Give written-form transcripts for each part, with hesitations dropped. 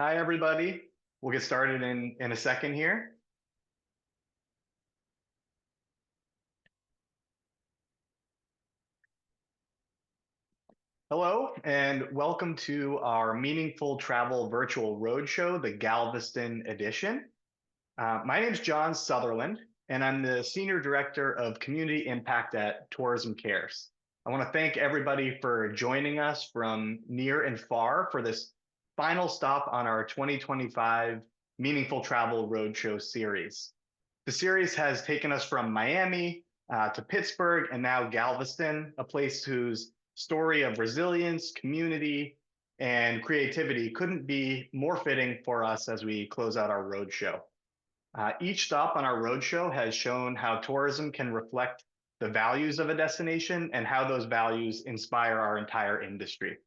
Hi, everybody. We'll get started in a second here. Hello, and welcome to our Meaningful Travel Virtual Roadshow, the Galveston edition. My name is John Sutherland, and I'm the Senior Director of Community Impact at Tourism Cares. I want to thank everybody for joining us from near and far for this final stop on our 2025 Meaningful Travel Roadshow series. The series has taken us from Miami to Pittsburgh and now Galveston, a place whose story of resilience, community, and creativity couldn't be more fitting for us as we close out our roadshow. Each stop on our roadshow has shown how tourism can reflect the values of a destination and how those values inspire our entire industry.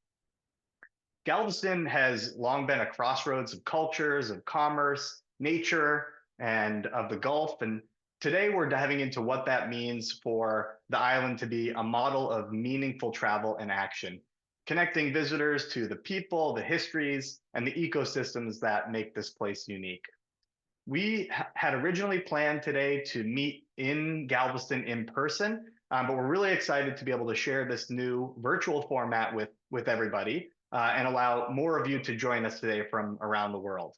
Galveston has long been a crossroads of cultures, of commerce, nature, and of the Gulf. And today we're diving into what that means for the island to be a model of meaningful travel and action, connecting visitors to the people, the histories, and the ecosystems that make this place unique. We had originally planned today to meet in Galveston in person, but we're really excited to be able to share this new virtual format with everybody and allow more of you to join us today from around the world.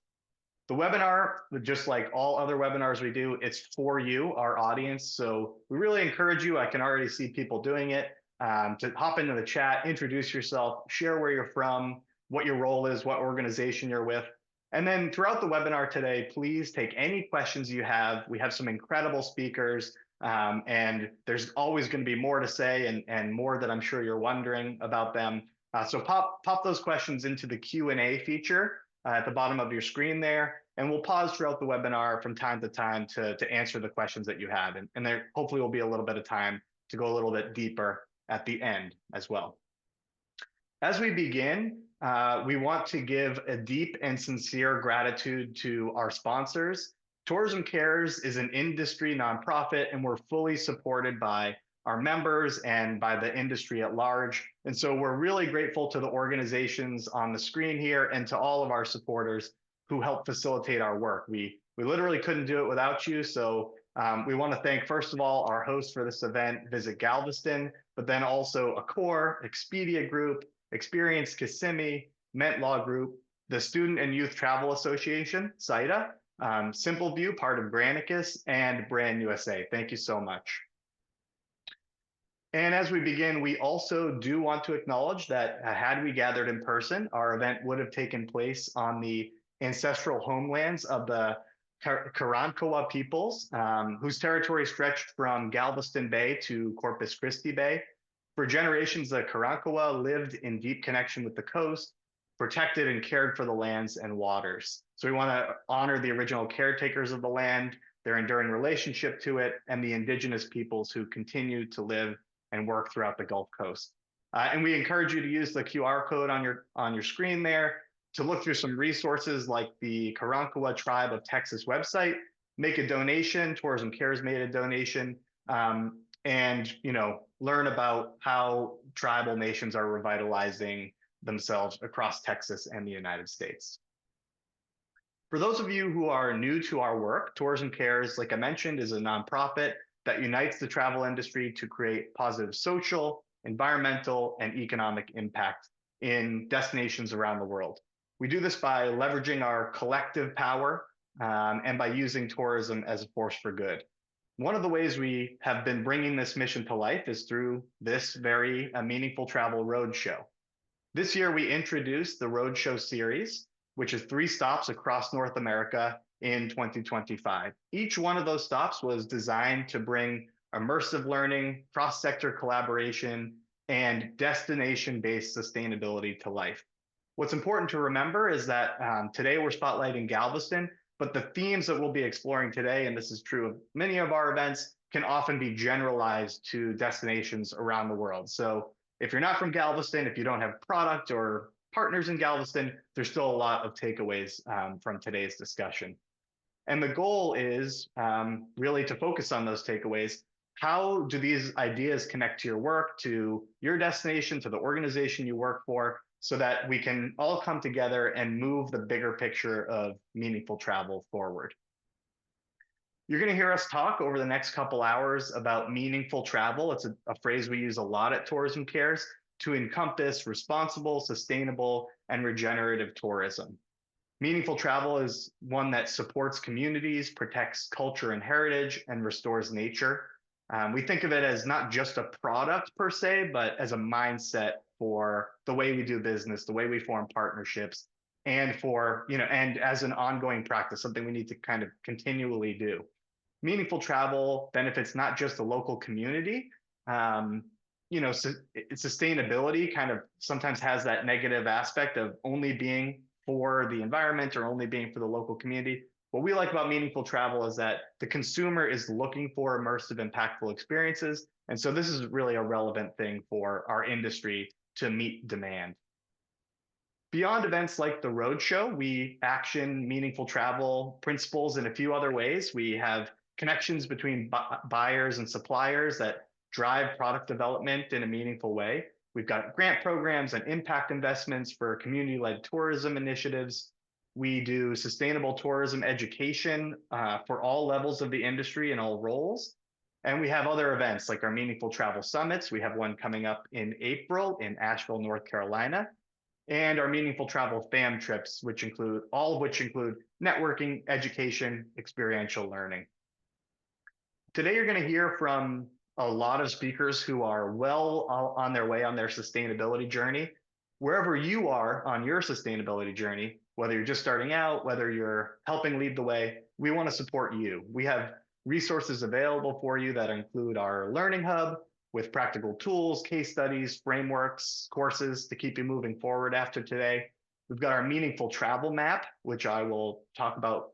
The webinar, just like all other webinars we do, it's for you, our audience. So we really encourage you, I can already see people doing it, to hop into the chat, introduce yourself, share where you're from, what your role is, what organization you're with. And then throughout the webinar today, please take any questions you have. We have some incredible speakers, and there's always going to be more to say and more that I'm sure you're wondering about them. So pop those questions into the Q&A feature at the bottom of your screen there, and we'll pause throughout the webinar from time to time to answer the questions that you have. And there hopefully will be a little bit of time to go a little bit deeper at the end as well. As we begin, we want to give a deep and sincere gratitude to our sponsors. Tourism Cares is an industry nonprofit, and we're fully supported by our members and by the industry at large. And so we're really grateful to the organizations on the screen here and to all of our supporters who help facilitate our work. We literally couldn't do it without you. So we want to thank, first of all, our hosts for this event, Visit Galveston, but then also Accor, Expedia Group, Experience Kissimmee, Ment Law Group, the Student and Youth Travel Association, SITA, Simple View, part of Granicus, and Brand USA. Thank you so much. And as we begin, we also do want to acknowledge that had we gathered in person, our event would have taken place on the ancestral homelands of the Karankawa peoples, whose territory stretched from Galveston Bay to Corpus Christi Bay. For generations, the Karankawa lived in deep connection with the coast, protected and cared for the lands and waters. So we want to honor the original caretakers of the land, their enduring relationship to it, and the indigenous peoples who continue to live and work throughout the Gulf Coast. And we encourage you to use the QR code on your screen there to look through some resources like the Karankawa Tribe of Texas website, make a donation, Tourism Cares made a donation, and learn about how tribal nations are revitalizing themselves across Texas and the United States. For those of you who are new to our work, Tourism Cares, like I mentioned, is a nonprofit that unites the travel industry to create positive social, environmental, and economic impact in destinations around the world. We do this by leveraging our collective power and by using tourism as a force for good. One of the ways we have been bringing this mission to life is through this very Meaningful Travel Roadshow. This year, we introduced the Roadshow series, which is 3 stops across North America in 2025. Each one of those stops was designed to bring immersive learning, cross-sector collaboration, and destination-based sustainability to life. What's important to remember is that today we're spotlighting Galveston, but the themes that we'll be exploring today, and this is true of many of our events, can often be generalized to destinations around the world. So if you're not from Galveston, if you don't have product or partners in Galveston, there's still a lot of takeaways from today's discussion. And the goal is really to focus on those takeaways. How do these ideas connect to your work, to your destination, to the organization you work for, so that we can all come together and move the bigger picture of meaningful travel forward. You're going to hear us talk over the next couple hours about meaningful travel. It's a phrase we use a lot at Tourism Cares to encompass responsible, sustainable, and regenerative tourism. Meaningful travel is one that supports communities, protects culture and heritage, and restores nature. We think of it as not just a product per se, but as a mindset for the way we do business, the way we form partnerships, and and as an ongoing practice, something we need to kind of continually do. Meaningful travel benefits not just the local community. Sustainability kind of sometimes has that negative aspect of only being for the environment or only being for the local community. What we like about meaningful travel is that the consumer is looking for immersive, impactful experiences. And so this is really a relevant thing for our industry to meet demand. Beyond events like the Roadshow, we action meaningful travel principles in a few other ways. We have connections between buyers and suppliers that drive product development in a meaningful way. We've got grant programs and impact investments for community-led tourism initiatives. We do sustainable tourism education for all levels of the industry and all roles. And we have other events like our Meaningful Travel Summits. We have one coming up in April in Asheville, North Carolina, and our Meaningful Travel fam trips, all of which include networking, education, experiential learning. Today, you're going to hear from a lot of speakers who are well on their way on their sustainability journey. Wherever you are on your sustainability journey, whether you're just starting out, whether you're helping lead the way, we want to support you. We have resources available for you that include our Learning Hub with practical tools, case studies, frameworks, courses to keep you moving forward after today. We've got our Meaningful Travel Map, which I will talk about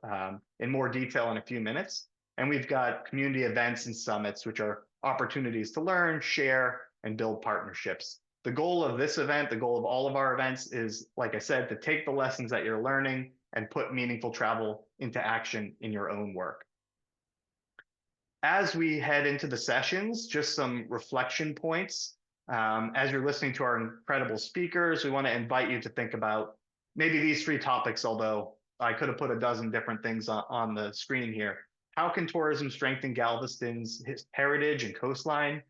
in more detail in a few minutes. And we've got community events and summits, which are opportunities to learn, share, and build partnerships. The goal of this event, the goal of all of our events is, like I said, to take the lessons that you're learning and put meaningful travel into action in your own work. As we head into the sessions, just some reflection points. As you're listening to our incredible speakers, we want to invite you to think about maybe these 3 topics, although I could have put a dozen different things on the screen here. How can tourism strengthen Galveston's heritage and coastline?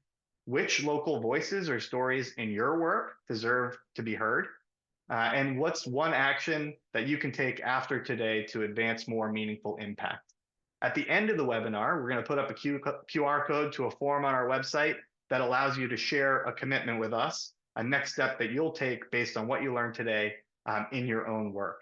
Which local voices or stories in your work deserve to be heard? And what's one action that you can take after today to advance more meaningful impact? At the end of the webinar, we're going to put up a QR code to a form on our website that allows you to share a commitment with us, a next step that you'll take based on what you learned today in your own work.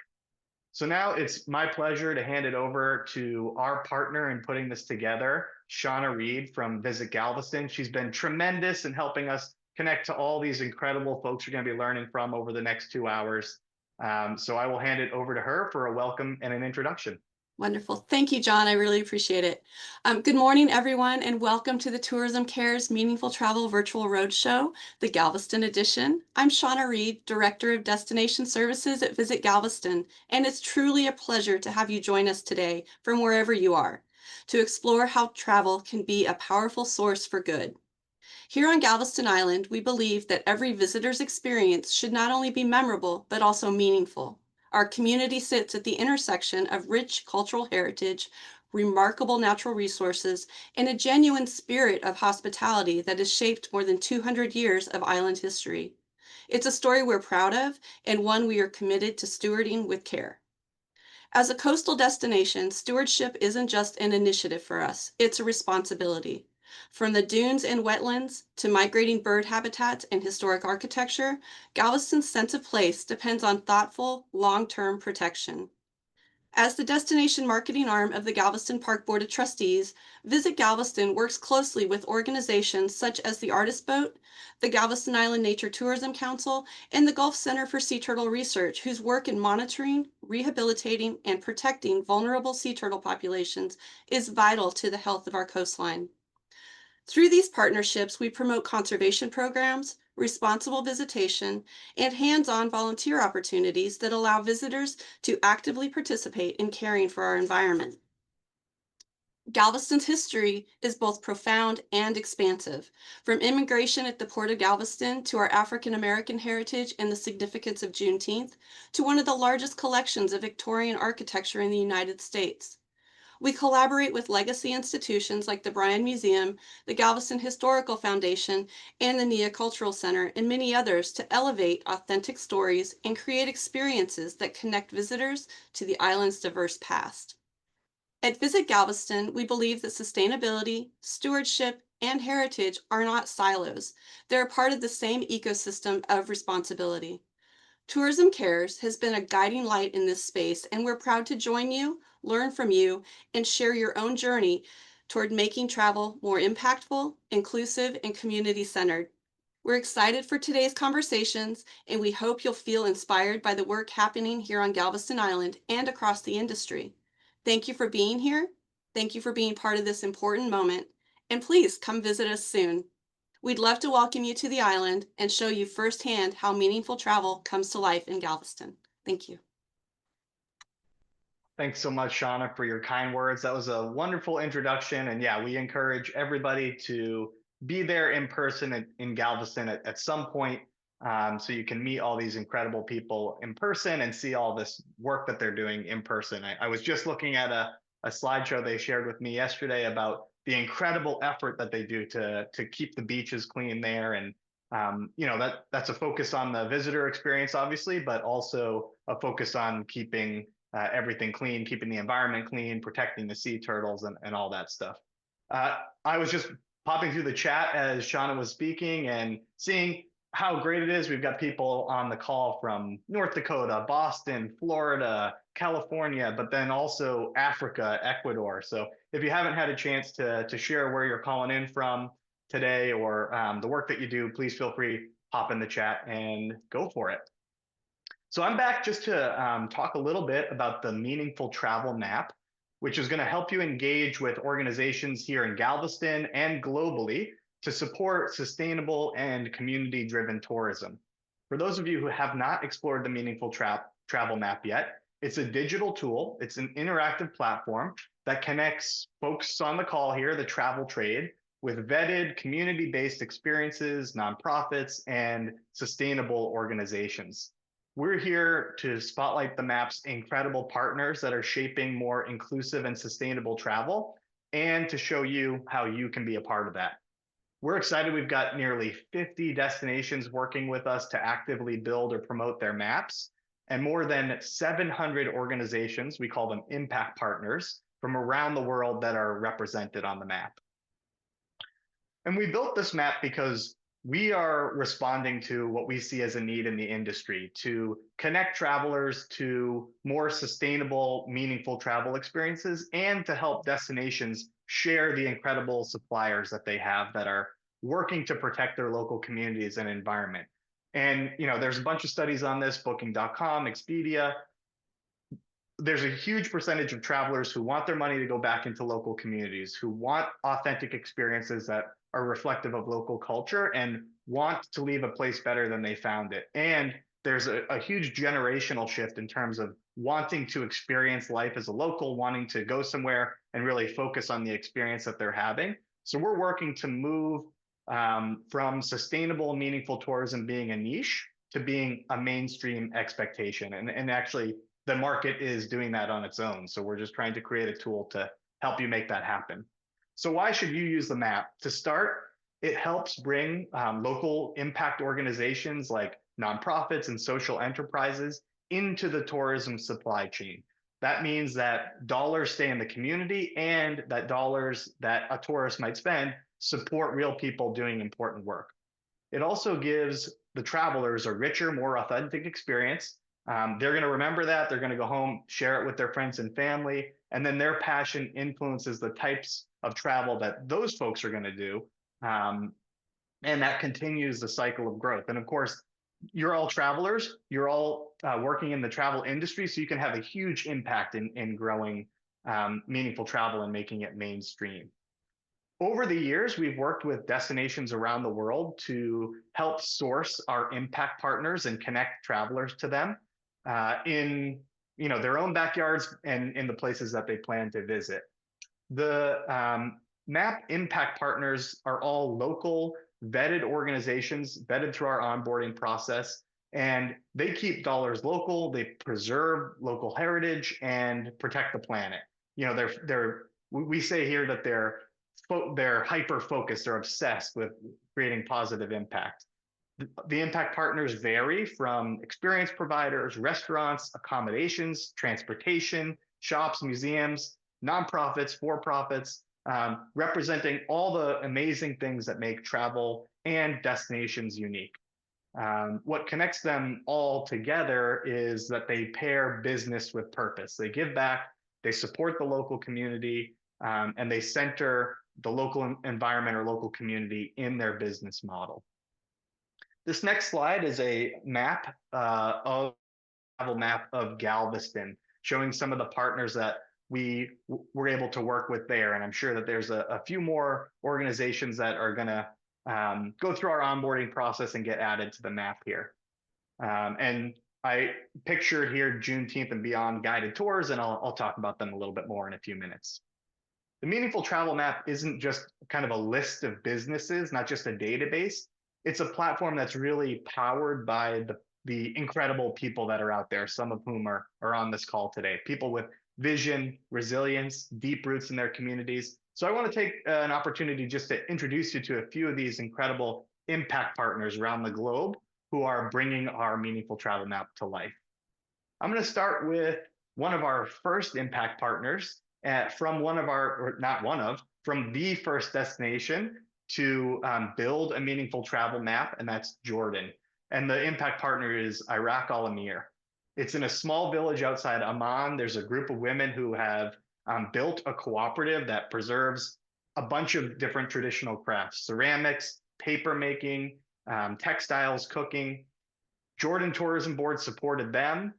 So now it's my pleasure to hand it over to our partner in putting this together, Shauna Reed from Visit Galveston. She's been tremendous in helping us connect to all these incredible folks you're going to be learning from over the next 2 hours. So I will hand it over to her for a welcome and an introduction. Wonderful. Thank you, John. I really appreciate it. Good morning, everyone, and welcome to the Tourism Cares Meaningful Travel Virtual Roadshow, the Galveston edition. I'm Shauna Reed, Director of Destination Services at Visit Galveston, and it's truly a pleasure to have you join us today from wherever you are to explore how travel can be a powerful source for good. Here on Galveston Island, we believe that every visitor's experience should not only be memorable, but also meaningful. Our community sits at the intersection of rich cultural heritage, remarkable natural resources, and a genuine spirit of hospitality that has shaped more than 200 years of island history. It's a story we're proud of and one we are committed to stewarding with care. As a coastal destination, stewardship isn't just an initiative for us, it's a responsibility. From the dunes and wetlands to migrating bird habitats and historic architecture, Galveston's sense of place depends on thoughtful, long-term protection. As the destination marketing arm of the Galveston Park Board of Trustees, Visit Galveston works closely with organizations such as the Artist Boat, the Galveston Island Nature Tourism Council, and the Gulf Center for Sea Turtle Research, whose work in monitoring, rehabilitating, and protecting vulnerable sea turtle populations is vital to the health of our coastline. Through these partnerships, we promote conservation programs, responsible visitation, and hands-on volunteer opportunities that allow visitors to actively participate in caring for our environment. Galveston's history is both profound and expansive, from immigration at the Port of Galveston to our African American heritage and the significance of Juneteenth to one of the largest collections of Victorian architecture in the United States. We collaborate with legacy institutions like the Bryan Museum, the Galveston Historical Foundation, and the NIA Cultural Center, and many others to elevate authentic stories and create experiences that connect visitors to the island's diverse past. At Visit Galveston, we believe that sustainability, stewardship, and heritage are not silos. They're a part of the same ecosystem of responsibility. Tourism Cares has been a guiding light in this space, and we're proud to join you, learn from you, and share your own journey toward making travel more impactful, inclusive, and community centered. We're excited for today's conversations, and we hope you'll feel inspired by the work happening here on Galveston Island and across the industry. Thank you for being here. Thank you for being part of this important moment, and please come visit us soon. We'd love to welcome you to the island and show you firsthand how meaningful travel comes to life in Galveston. Thank you. Thanks so much, Shauna, for your kind words. That was a wonderful introduction. And yeah, we encourage everybody to be there in person in Galveston at some point, so you can meet all these incredible people in person and see all this work that they're doing in person. I was just looking at a slideshow they shared with me yesterday about the incredible effort that they do to keep the beaches clean there. And that's a focus on the visitor experience, obviously, but also a focus on keeping everything clean, keeping the environment clean, protecting the sea turtles, and all that stuff. I was just popping through the chat as Shauna was speaking and seeing how great it is. We've got people on the call from North Dakota, Boston, Florida, California, but then also Africa, Ecuador. So if you haven't had a chance to share where you're calling in from today, or the work that you do, please feel free, hop in the chat and go for it. So I'm back just to talk a little bit about the Meaningful Travel Map, which is going to help you engage with organizations here in Galveston and globally to support sustainable and community-driven tourism. For those of you who have not explored the Meaningful Travel Map yet, it's a digital tool. It's an interactive platform that connects folks on the call here, the travel trade, with vetted community-based experiences, nonprofits, and sustainable organizations. We're here to spotlight the map's incredible partners that are shaping more inclusive and sustainable travel, and to show you how you can be a part of that. We're excited. We've got nearly 50 destinations working with us to actively build or promote their maps, and more than 700 organizations, we call them impact partners, from around the world that are represented on the map. And we built this map because we are responding to what we see as a need in the industry to connect travelers to more sustainable, meaningful travel experiences, and to help destinations share the incredible suppliers that they have that are working to protect their local communities and environment. And there's a bunch of studies on this, booking.com, Expedia. There's a huge percentage of travelers who want their money to go back into local communities, who want authentic experiences that are reflective of local culture and want to leave a place better than they found it. And there's a huge generational shift in terms of wanting to experience life as a local, wanting to go somewhere and really focus on the experience that they're having. So we're working to move from sustainable, meaningful tourism being a niche to being a mainstream expectation. And actually, the market is doing that on its own. So we're just trying to create a tool to help you make that happen. So why should you use the map? To start, it helps bring local impact organizations like nonprofits and social enterprises into the tourism supply chain. That means that dollars stay in the community, and that dollars that a tourist might spend support real people doing important work. It also gives the travelers a richer, more authentic experience. They're going to remember that. They're going to go home, share it with their friends and family, and then their passion influences the types of travel that those folks are going to do. And that continues the cycle of growth. And of course, you're all travelers. You're all working in the travel industry, so you can have a huge impact in growing meaningful travel and making it mainstream. Over the years, we've worked with destinations around the world to help source our impact partners and connect travelers to them in their own backyards and in the places that they plan to visit. The MAP impact partners are all local vetted organizations, vetted through our onboarding process, and they keep dollars local, they preserve local heritage and protect the planet. You know, we say here that they're hyper focused, they're obsessed with creating positive impact. The impact partners vary from experience providers, restaurants, accommodations, transportation, shops, museums, nonprofits, for profits, representing all the amazing things that make travel and destinations unique. What connects them all together is that they pair business with purpose. They give back, they support the local community, and they center the local environment or local community in their business model. This next slide is a map of travel map of Galveston, showing some of the partners that we were able to work with there. And I'm sure that there's a few more organizations that are going to go through our onboarding process and get added to the map here. And I pictured here Juneteenth and Beyond guided tours, and I'll talk about them a little bit more in a few minutes. The Meaningful Travel Map isn't just kind of a list of businesses, not just a database. It's a platform that's really powered by the incredible people that are out there, some of whom are on this call today, people with vision, resilience, deep roots in their communities. So I want to take an opportunity just to introduce you to a few of these incredible impact partners around the globe who are bringing our Meaningful Travel Map to life. I'm going to start with one of our first impact partners from from the first destination to build a meaningful travel map, and that's Jordan. And the impact partner is Iraq Al Amir. It's in a small village outside Amman. There's a group of women who have built a cooperative that preserves a bunch of different traditional crafts: ceramics, paper making, textiles, cooking. Jordan Tourism Board supported them,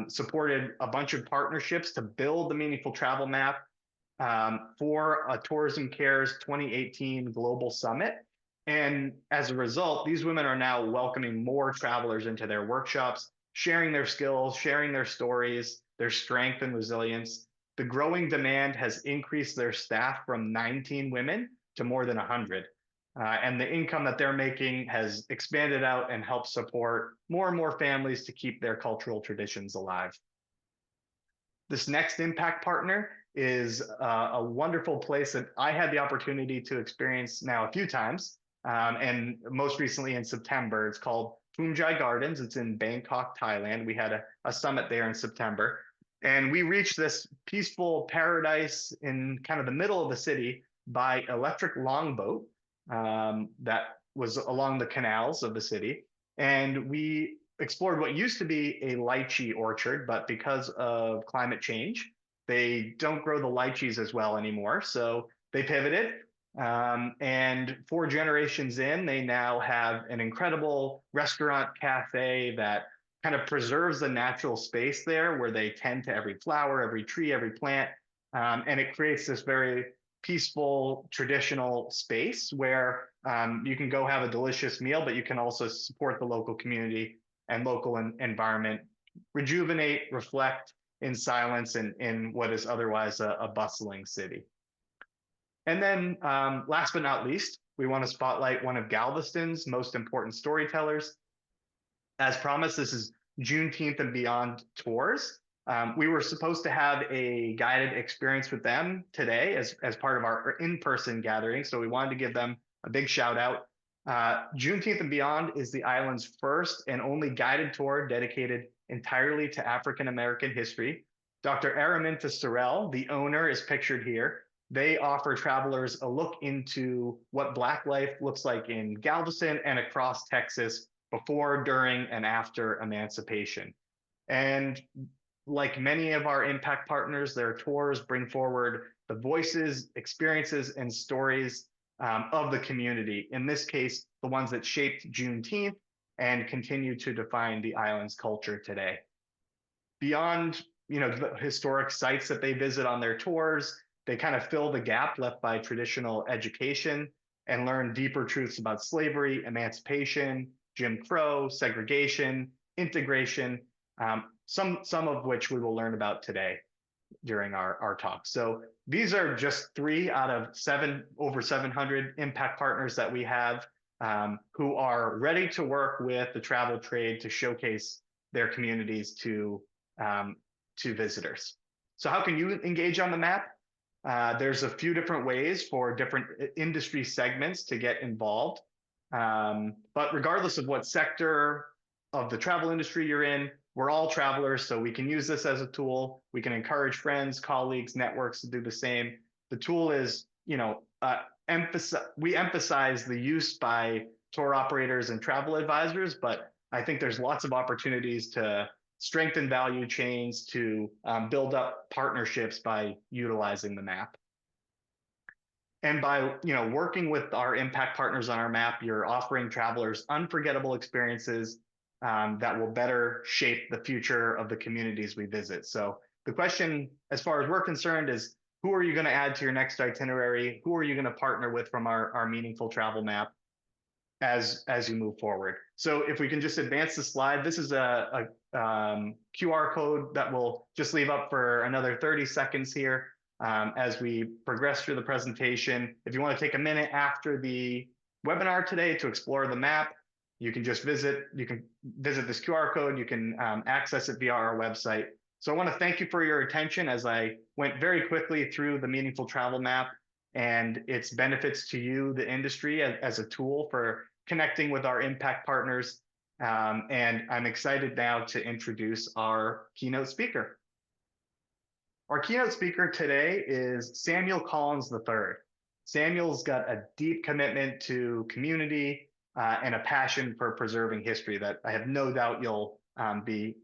supported a bunch of partnerships to build the Meaningful Travel Map for a Tourism Cares 2018 Global Summit. And as a result, these women are now welcoming more travelers into their workshops, sharing their skills, sharing their stories, their strength and resilience. The growing demand has increased their staff from 19 women to more than 100. And the income that they're making has expanded out and helped support more and more families to keep their cultural traditions alive. This next impact partner is a wonderful place that I had the opportunity to experience now a few times, and most recently in September. It's called Poomjai Gardens. It's in Bangkok, Thailand. We had a summit there in September, and we reached this peaceful paradise in kind of the middle of the city by electric longboat that was along the canals of the city. And we explored what used to be a lychee orchard, but because of climate change, they don't grow the lychees as well anymore. So they pivoted. And 4 generations in, they now have an incredible restaurant cafe that kind of preserves the natural space there where they tend to every flower, every tree, every plant. And it creates this very peaceful, traditional space where you can go have a delicious meal, but you can also support the local community and local environment, rejuvenate, reflect in silence in what is otherwise a bustling city. And then last but not least, we want to spotlight one of Galveston's most important storytellers. As promised, this is Juneteenth and Beyond Tours. We were supposed to have a guided experience with them today as part of our in-person gathering, so we wanted to give them a big shout out. Juneteenth and Beyond is the island's first and only guided tour dedicated entirely to African American history. Dr. Araminta Sorrell, the owner, is pictured here. They offer travelers a look into what Black life looks like in Galveston and across Texas before, during, and after emancipation. And like many of our impact partners, their tours bring forward the voices, experiences, and stories of the community. In this case, the ones that shaped Juneteenth and continue to define the island's culture today. Beyond, the historic sites that they visit on their tours, they kind of fill the gap left by traditional education and learn deeper truths about slavery, emancipation, Jim Crow, segregation, integration, some of which we will learn about today. during our talk. So these are just 3 out of over 700 impact partners that we have who are ready to work with the travel trade to showcase their communities to visitors. So how can you engage on the map? There's a few different ways for different industry segments to get involved. But regardless of what sector of the travel industry you're in, we're all travelers, so we can use this as a tool. We can encourage friends, colleagues, networks to do the same. The tool is, we emphasize the use by tour operators and travel advisors, but I think there's lots of opportunities to strengthen value chains, to build up partnerships by utilizing the map. And by working with our impact partners on our map, you're offering travelers unforgettable experiences that will better shape the future of the communities we visit. So the question, as far as we're concerned, is who are you going to add to your next itinerary? Who are you going to partner with from our meaningful travel map as you move forward? So if we can just advance the slide, this is a QR code that we'll just leave up for another 30 seconds here as we progress through the presentation. If you want to take a minute after the webinar today to explore the map, you can just visit this QR code. You can access it via our website. So I want to thank you for your attention as I went very quickly through the Meaningful Travel Map and its benefits to you, the industry, as a tool for connecting with our impact partners. And I'm excited now to introduce our keynote speaker. Our keynote speaker today is Samuel Collins III. Samuel's got a deep commitment to community and a passion for preserving history that I have no doubt you'll be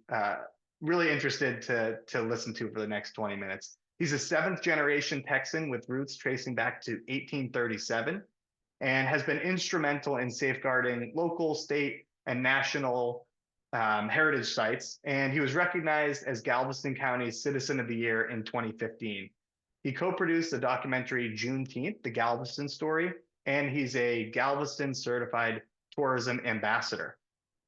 really interested to listen to for the next 20 minutes. He's a 7th generation Texan with roots tracing back to 1837 and has been instrumental in safeguarding local, state, and national heritage sites. And he was recognized as Galveston County's Citizen of the Year in 2015. He co-produced the documentary Juneteenth, the Galveston Story, and he's a Galveston certified tourism ambassador.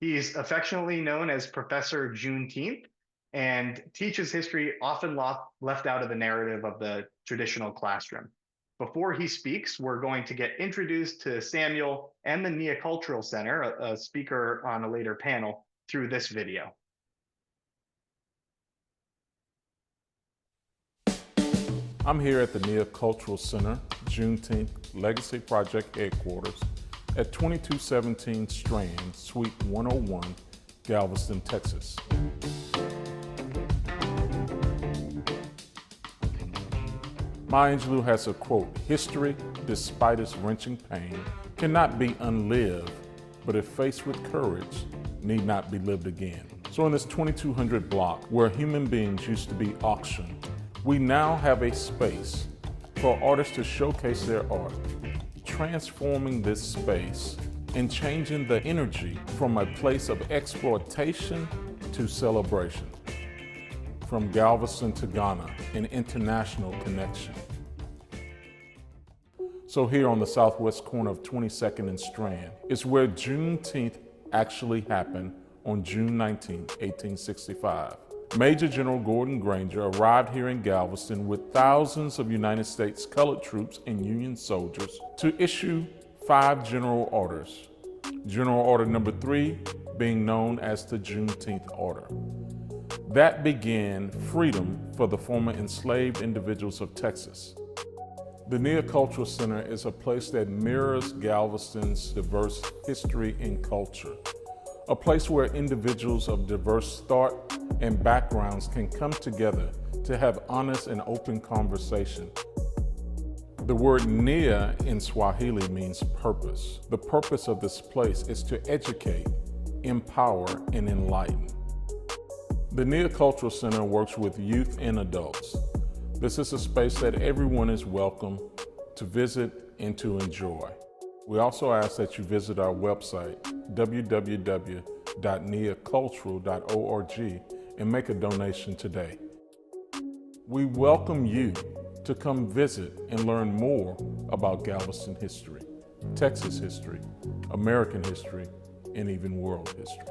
He's affectionately known as Professor Juneteenth and teaches history often left out of the narrative of the traditional classroom. Before he speaks, we're going to get introduced to Samuel and the Nia Cultural Center, a speaker on a later panel, through this video. I'm here at the Nia Cultural Center, Juneteenth Legacy Project headquarters at 2217 Strand, Suite 101, Galveston, Texas. Maya Angelou has a quote, "History, despite its wrenching pain, cannot be unlived, but if faced with courage, need not be lived again." So in this 2200 block, where human beings used to be auctioned, we now have a space for artists to showcase their art, transforming this space and changing the energy from a place of exploitation to celebration. From Galveston to Ghana, an international connection. So here on the southwest corner of 22nd and Strand is where Juneteenth actually happened on June 19, 1865. Major General Gordon Granger arrived here in Galveston with thousands of United States colored troops and Union soldiers to issue 5 general orders. General Order number 3 being known as the Juneteenth Order. That began freedom for the former enslaved individuals of Texas. The Nia Cultural Center is a place that mirrors Galveston's diverse history and culture. A place where individuals of diverse thought and backgrounds can come together to have honest and open conversation. The word Nia in Swahili means purpose. The purpose of this place is to educate, empower, and enlighten. The Nia Cultural Center works with youth and adults. This is a space that everyone is welcome to visit and to enjoy. We also ask that you visit our website, www.niacultural.org, and make a donation today. We welcome you to come visit and learn more about Galveston history, Texas history, American history, and even world history.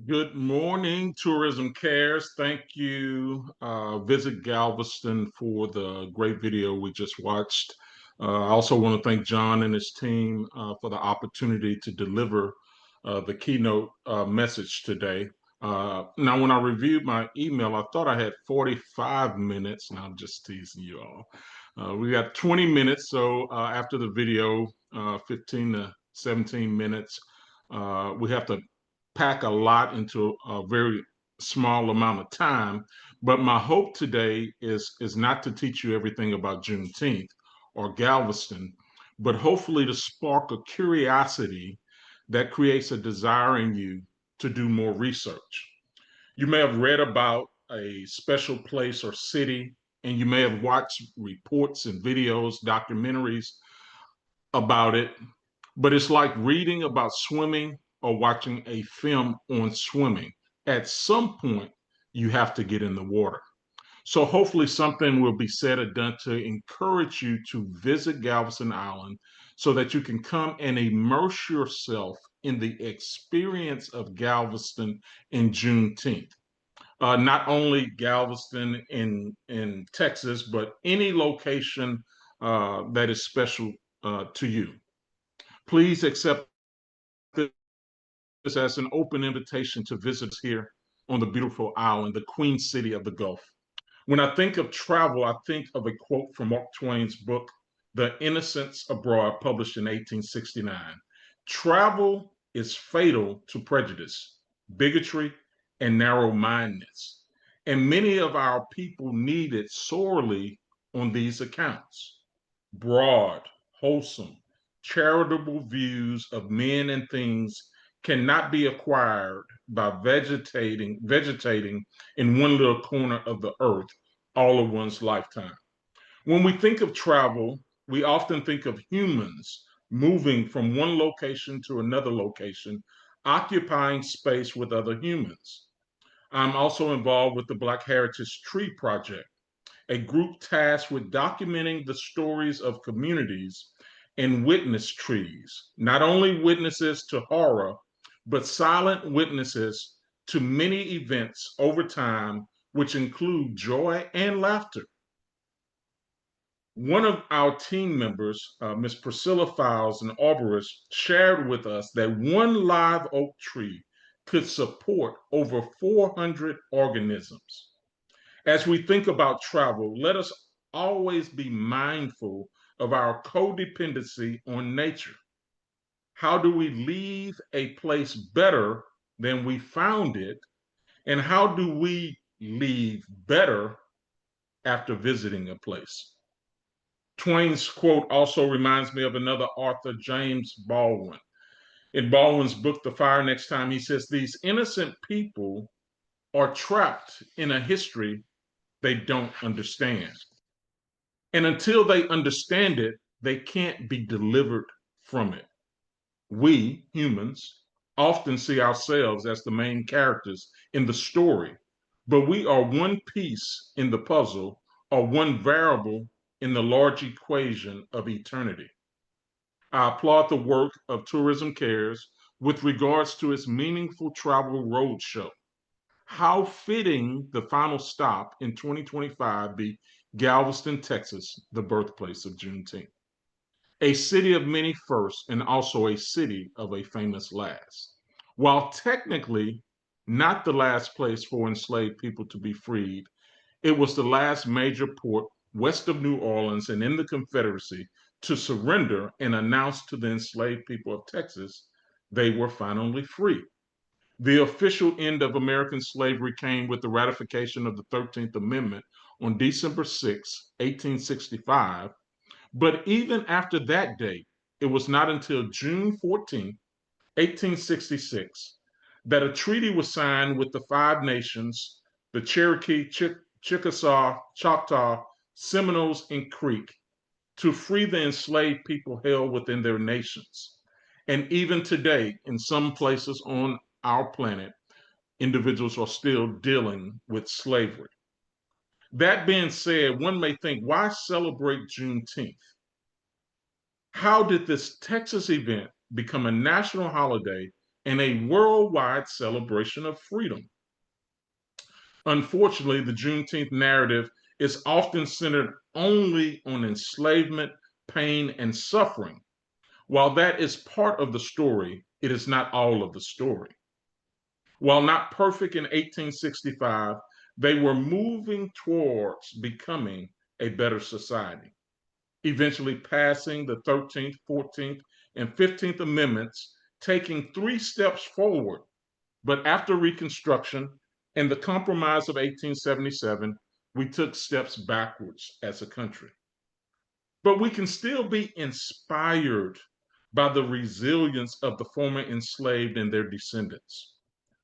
Good morning, Tourism Cares. Thank you, Visit Galveston, for the great video we just watched. I also want to thank John and his team for the opportunity to deliver the keynote message today. Now, when I reviewed my email, I thought I had 45 minutes, and I'm just teasing you all. We got 20 minutes, so after the video, 15 to 17 minutes, we have to pack a lot into a very small amount of time. But my hope today is not to teach you everything about Juneteenth or Galveston, but hopefully to spark a curiosity that creates a desire in you to do more research. You may have read about a special place or city, and you may have watched reports and videos, documentaries about it, but it's like reading about swimming or watching a film on swimming. At some point, you have to get in the water. So hopefully something will be said or done to encourage you to visit Galveston Island so that you can come and immerse yourself in the experience of Galveston in Juneteenth. Not only Galveston in Texas, but any location that is special to you. Please accept this as an open invitation to visit us here on the beautiful island, the Queen City of the Gulf. When I think of travel, I think of a quote from Mark Twain's book, The Innocents Abroad, published in 1869. Travel is fatal to prejudice, bigotry, and narrow-mindedness. And many of our people need it sorely on these accounts. Broad, wholesome, charitable views of men and things cannot be acquired by vegetating in one little corner of the earth all of one's lifetime. When we think of travel, we often think of humans moving from one location to another location, occupying space with other humans. I'm also involved with the Black Heritage Tree Project, a group tasked with documenting the stories of communities and witness trees, not only witnesses to horror, but silent witnesses to many events over time, which include joy and laughter. One of our team members, Ms. Priscilla Files, an arborist, shared with us that one live oak tree could support over 400 organisms. As we think about travel, let us always be mindful of our codependency on nature. How do we leave a place better than we found it? And how do we leave better after visiting a place? Twain's quote also reminds me of another author, James Baldwin. In Baldwin's book, The Fire Next Time, he says, these innocent people are trapped in a history they don't understand. And until they understand it, they can't be delivered from it. We, humans, often see ourselves as the main characters in the story, but we are one piece in the puzzle or one variable in the large equation of eternity. I applaud the work of Tourism Cares with regards to its Meaningful Travel Roadshow. How fitting the final stop in 2025 be Galveston, Texas, the birthplace of Juneteenth. A city of many firsts and also a city of a famous last. While technically not the last place for enslaved people to be freed, it was the last major port west of New Orleans and in the Confederacy to surrender and announce to the enslaved people of Texas they were finally free. The official end of American slavery came with the ratification of the 13th Amendment on December 6, 1865. But even after that date, it was not until June 14, 1866, that a treaty was signed with the five nations, the Cherokee, Chickasaw, Choctaw, Seminoles, and Creek, to free the enslaved people held within their nations. And even today, in some places on our planet, individuals are still dealing with slavery. That being said, one may think, why celebrate Juneteenth? How did this Texas event become a national holiday and a worldwide celebration of freedom. Unfortunately, the Juneteenth narrative is often centered only on enslavement, pain, and suffering. While that is part of the story, it is not all of the story. While not perfect in 1865, they were moving towards becoming a better society, eventually passing the 13th, 14th, and 15th Amendments, taking 3 steps forward. But after Reconstruction and the Compromise of 1877, we took steps backwards as a country. But we can still be inspired by the resilience of the former enslaved and their descendants.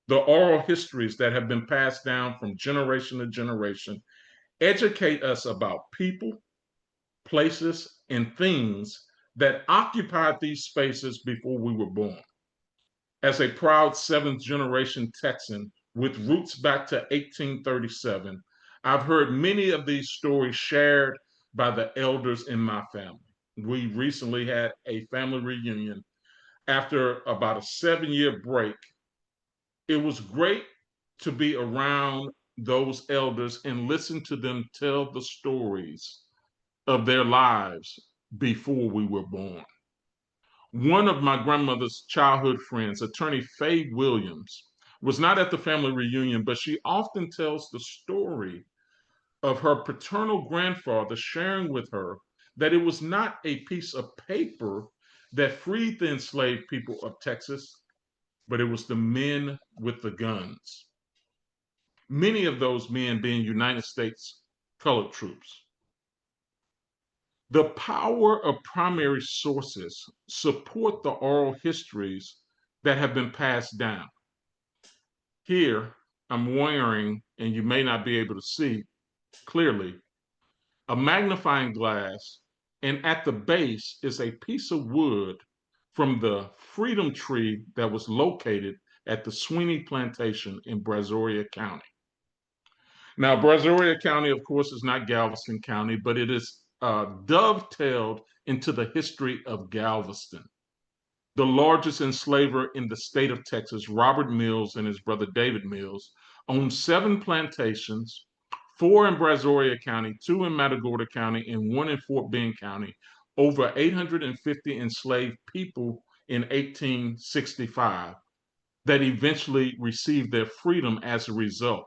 The oral histories that have been passed down from generation to generation educate us about people, places, and things that occupied these spaces before we were born. As a proud 7th generation Texan with roots back to 1837, I've heard many of these stories shared by the elders in my family. We recently had a family reunion after about a 7-year break. It was great to be around those elders and listen to them tell the stories of their lives before we were born. One of my grandmother's childhood friends, attorney Faye Williams, was not at the family reunion, but she often tells the story of her paternal grandfather sharing with her that it was not a piece of paper that freed the enslaved people of Texas, but it was the men with the guns. Many of those men being United States colored troops. The power of primary sources support the oral histories that have been passed down. Here, I'm wearing, and you may not be able to see clearly, a magnifying glass, and at the base is a piece of wood from the freedom tree that was located at the Sweeney Plantation in Brazoria County. Now, Brazoria County, of course, is not Galveston County, but it is dovetailed into the history of Galveston. The largest enslaver in the state of Texas, Robert Mills and his brother David Mills, owned 7 plantations, 4 in Brazoria County, 2 in Matagorda County, and 1 in Fort Bend County, over 850 enslaved people in 1865 that eventually received their freedom as a result.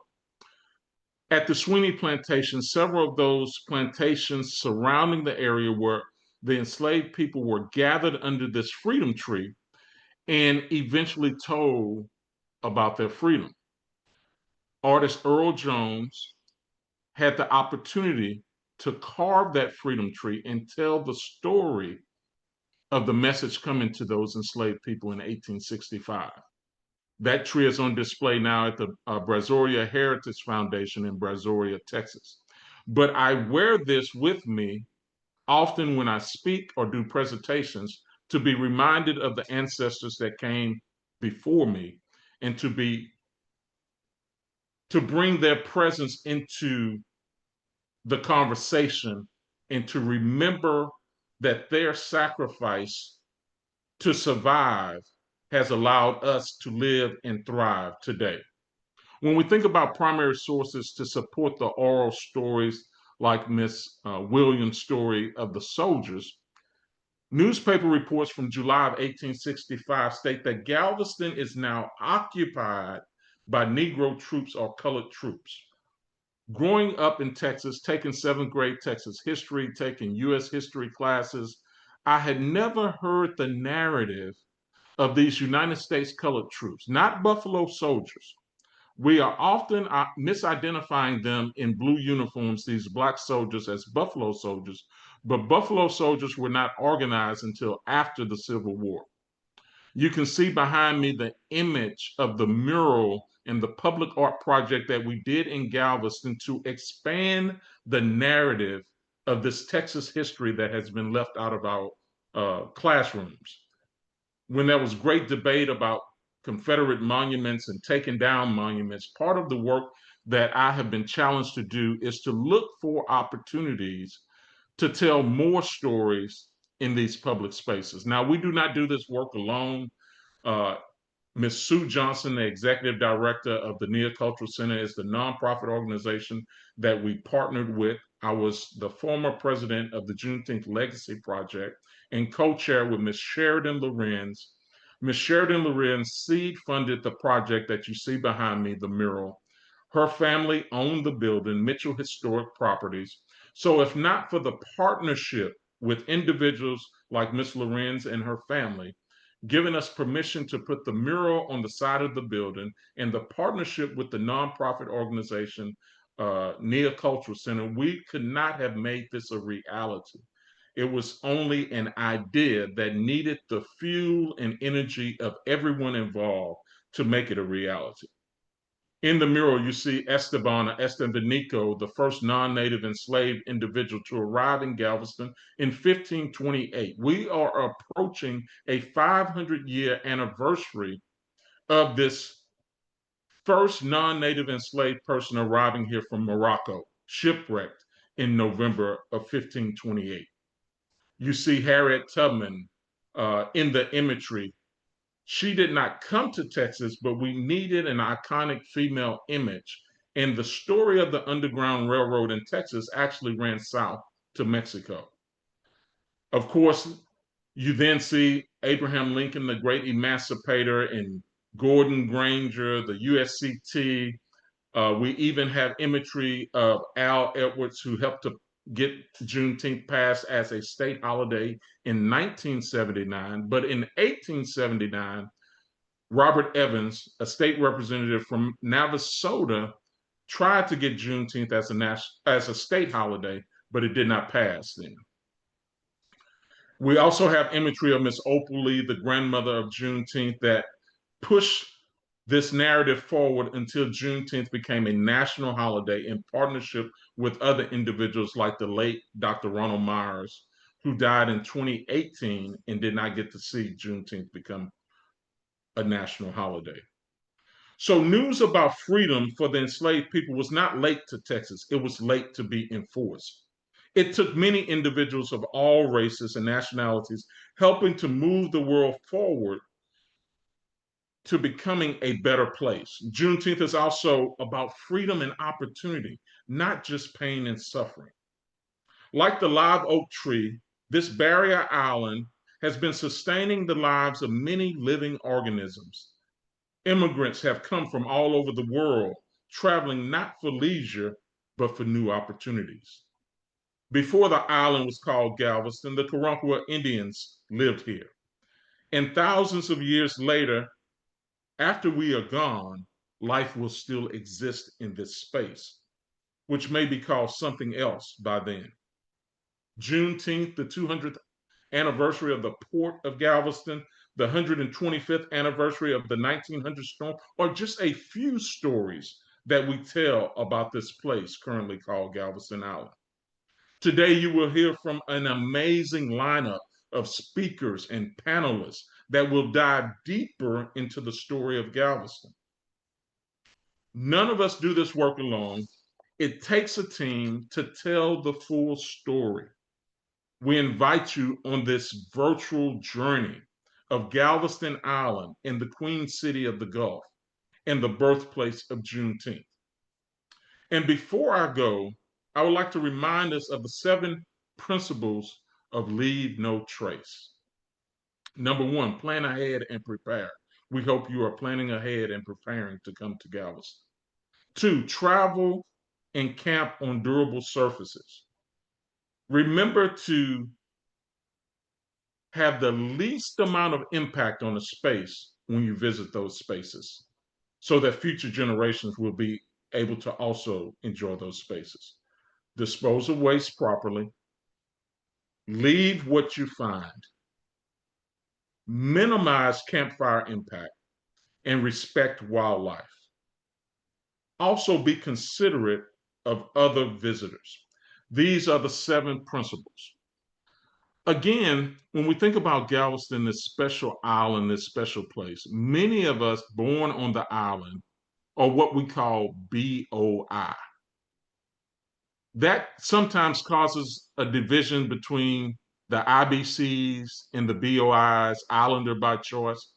At the Sweeney Plantation, several of those plantations surrounding the area where the enslaved people were gathered under this freedom tree and eventually told about their freedom. Artist Earl Jones had the opportunity to carve that freedom tree and tell the story of the message coming to those enslaved people in 1865. That tree is on display now at the Brazoria Heritage Foundation in Brazoria, Texas. But I wear this with me often when I speak or do presentations to be reminded of the ancestors that came before me and to bring their presence into the conversation and to remember that their sacrifice to survive has allowed us to live and thrive today. When we think about primary sources to support the oral stories like Miss Williams' story of the soldiers, newspaper reports from July of 1865 state that Galveston is now occupied by Negro troops or colored troops. Growing up in Texas, taking 7th grade Texas history, taking US history classes, I had never heard the narrative of these United States colored troops, not Buffalo soldiers. We are often misidentifying them in blue uniforms, these Black soldiers, as Buffalo soldiers, but Buffalo soldiers were not organized until after the Civil War. You can see behind me the image of the mural and the public art project that we did in Galveston to expand the narrative of this Texas history that has been left out of our classrooms. When there was great debate about Confederate monuments and taking down monuments, part of the work that I have been challenged to do is to look for opportunities to tell more stories in these public spaces. Now, we do not do this work alone. Ms. Sue Johnson, the executive director of the Neocultural Center, is the nonprofit organization that we partnered with. I was the former president of the Juneteenth Legacy Project and co-chair with Ms. Sheridan Lorenz. Ms. Sheridan Lorenz seed funded the project that you see behind me, the mural. Her family owned the building, Mitchell Historic Properties. So if not for the partnership with individuals like Ms. Lorenz and her family, giving us permission to put the mural on the side of the building, and the partnership with the nonprofit organization Neocultural Center, we could not have made this a reality. It was only an idea that needed the fuel and energy of everyone involved to make it a reality. In the mural, you see Esteban or Estevanico, the first non-native enslaved individual to arrive in Galveston in 1528. We are approaching a 500-year anniversary of this first non-native enslaved person arriving here from Morocco, shipwrecked in November of 1528. You see Harriet Tubman in the imagery. She did not come to Texas, but we needed an iconic female image. And the story of the Underground Railroad in Texas actually ran south to Mexico. Of course, you then see Abraham Lincoln, the great emancipator, and Gordon Granger, the USCT. We even have imagery of Al Edwards, who helped to get Juneteenth passed as a state holiday in 1979. But in 1879, Robert Evans, a state representative from Navasota, tried to get Juneteenth as a state holiday, but it did not pass then. We also have imagery of Miss Opal Lee, the grandmother of Juneteenth, that pushed this narrative forward until Juneteenth became a national holiday in partnership with other individuals like the late Dr. Ronald Myers, who died in 2018 and did not get to see Juneteenth become a national holiday. So news about freedom for the enslaved people was not late to Texas. It was late to be enforced. It took many individuals of all races and nationalities helping to move the world forward to becoming a better place. Juneteenth is also about freedom and opportunity, not just pain and suffering. Like the live oak tree, this barrier island has been sustaining the lives of many living organisms. Immigrants have come from all over the world, traveling not for leisure, but for new opportunities. Before the island was called Galveston, the Karankawa Indians lived here. And thousands of years later, after we are gone, life will still exist in this space, which may be called something else by then. Juneteenth, the 200th anniversary of the Port of Galveston, the 125th anniversary of the 1900 storm, are just a few stories that we tell about this place currently called Galveston Island. Today, you will hear from an amazing lineup of speakers and panelists that will dive deeper into the story of Galveston. None of us do this work alone. It takes a team to tell the full story. We invite you on this virtual journey of Galveston Island in the Queen City of the Gulf and the birthplace of Juneteenth. And before I go, I would like to remind us of the 7 principles of Leave No Trace. Number 1, plan ahead and prepare. We hope you are planning ahead and preparing to come to Galveston. 2, travel and camp on durable surfaces. Remember to have the least amount of impact on the space when you visit those spaces, so that future generations will be able to also enjoy those spaces. Dispose of waste properly. Leave what you find. Minimize campfire impact and respect wildlife. Also be considerate of other visitors. These are the 7 principles. Again, when we think about Galveston, this special island, this special place, many of us born on the island are what we call BOI. That sometimes causes a division between the IBCs and the BOIs, Islander by choice.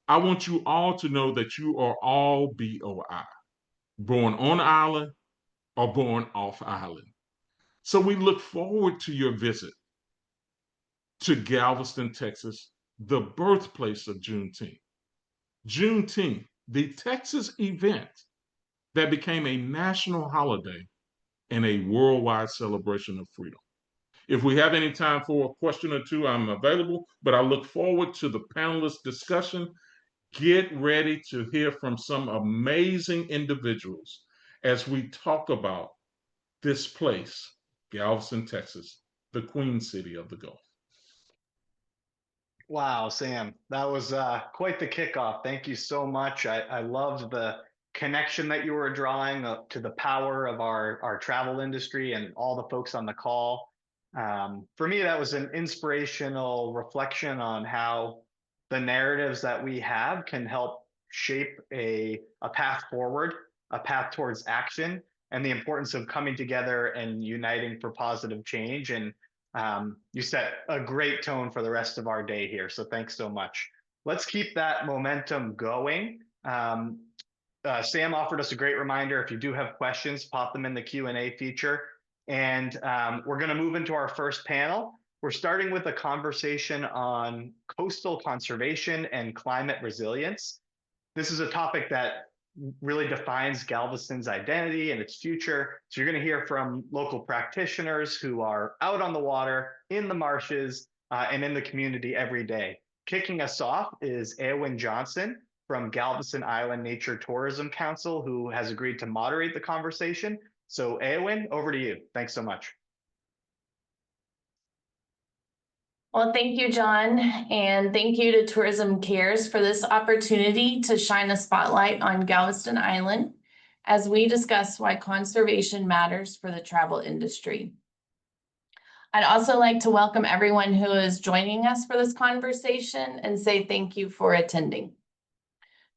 I want you all to know that you are all BOI, born on island or born off island. So we look forward to your visit to Galveston, Texas, the birthplace of Juneteenth. Juneteenth, the Texas event that became a national holiday and a worldwide celebration of freedom. If we have any time for a question or two, I'm available, but I look forward to the panelist discussion. Get ready to hear from some amazing individuals as we talk about this place, Galveston, Texas, the Queen City of the Gulf. Wow, Sam, that was quite the kickoff. Thank you so much. I loved the connection that you were drawing to the power of our travel industry and all the folks on the call. For me, that was an inspirational reflection on how the narratives that we have can help shape a path forward, a path towards action, and the importance of coming together and uniting for positive change. And you set a great tone for the rest of our day here. So thanks so much. Let's keep that momentum going. Sam offered us a great reminder. If you do have questions, pop them in the Q&A feature. And we're going to move into our first panel. We're starting with a conversation on coastal conservation and climate resilience. This is a topic that really defines Galveston's identity and its future. So you're going to hear from local practitioners who are out on the water, in the marshes, and in the community every day. Kicking us off is Eowyn Johnson from Galveston Island Nature Tourism Council, who has agreed to moderate the conversation. So Eowyn, over to you. Thanks so much. Well, thank you, John, and thank you to Tourism Cares for this opportunity to shine a spotlight on Galveston Island as we discuss why conservation matters for the travel industry. I'd also like to welcome everyone who is joining us for this conversation and say thank you for attending.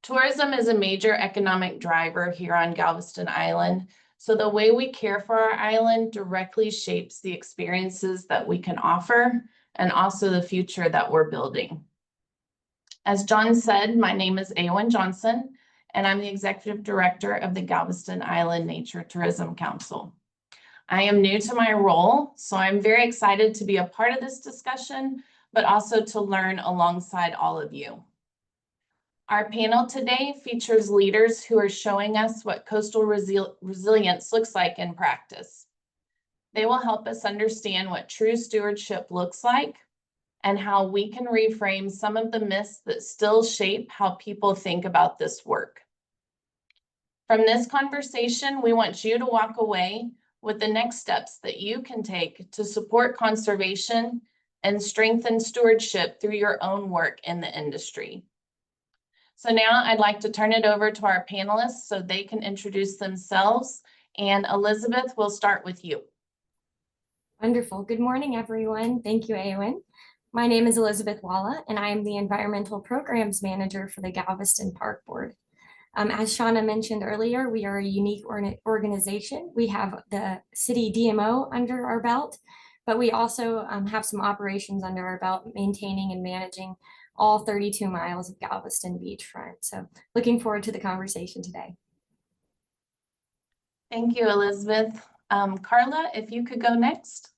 Tourism is a major economic driver here on Galveston Island, so the way we care for our island directly shapes the experiences that we can offer and also the future that we're building. As John said, my name is Eowyn Johnson, and I'm the Executive Director of the Galveston Island Nature Tourism Council. I am new to my role, so I'm very excited to be a part of this discussion, but also to learn alongside all of you. Our panel today features leaders who are showing us what coastal resilience looks like in practice. They will help us understand what true stewardship looks like and how we can reframe some of the myths that still shape how people think about this work. From this conversation, we want you to walk away with the next steps that you can take to support conservation and strengthen stewardship through your own work in the industry. So now I'd like to turn it over to our panelists so they can introduce themselves. And Elizabeth, we'll start with you. Wonderful. Good morning, everyone. Thank you, Eowyn. My name is Elizabeth Walla, and I am the Environmental Programs Manager for the Galveston Park Board. As Shauna mentioned earlier, we are a unique organization. We have the city DMO under our belt, but we also have some operations under our belt, maintaining and managing all 32 miles of Galveston beachfront. So looking forward to the conversation today. Thank you, Elizabeth. Karla, if you could go next.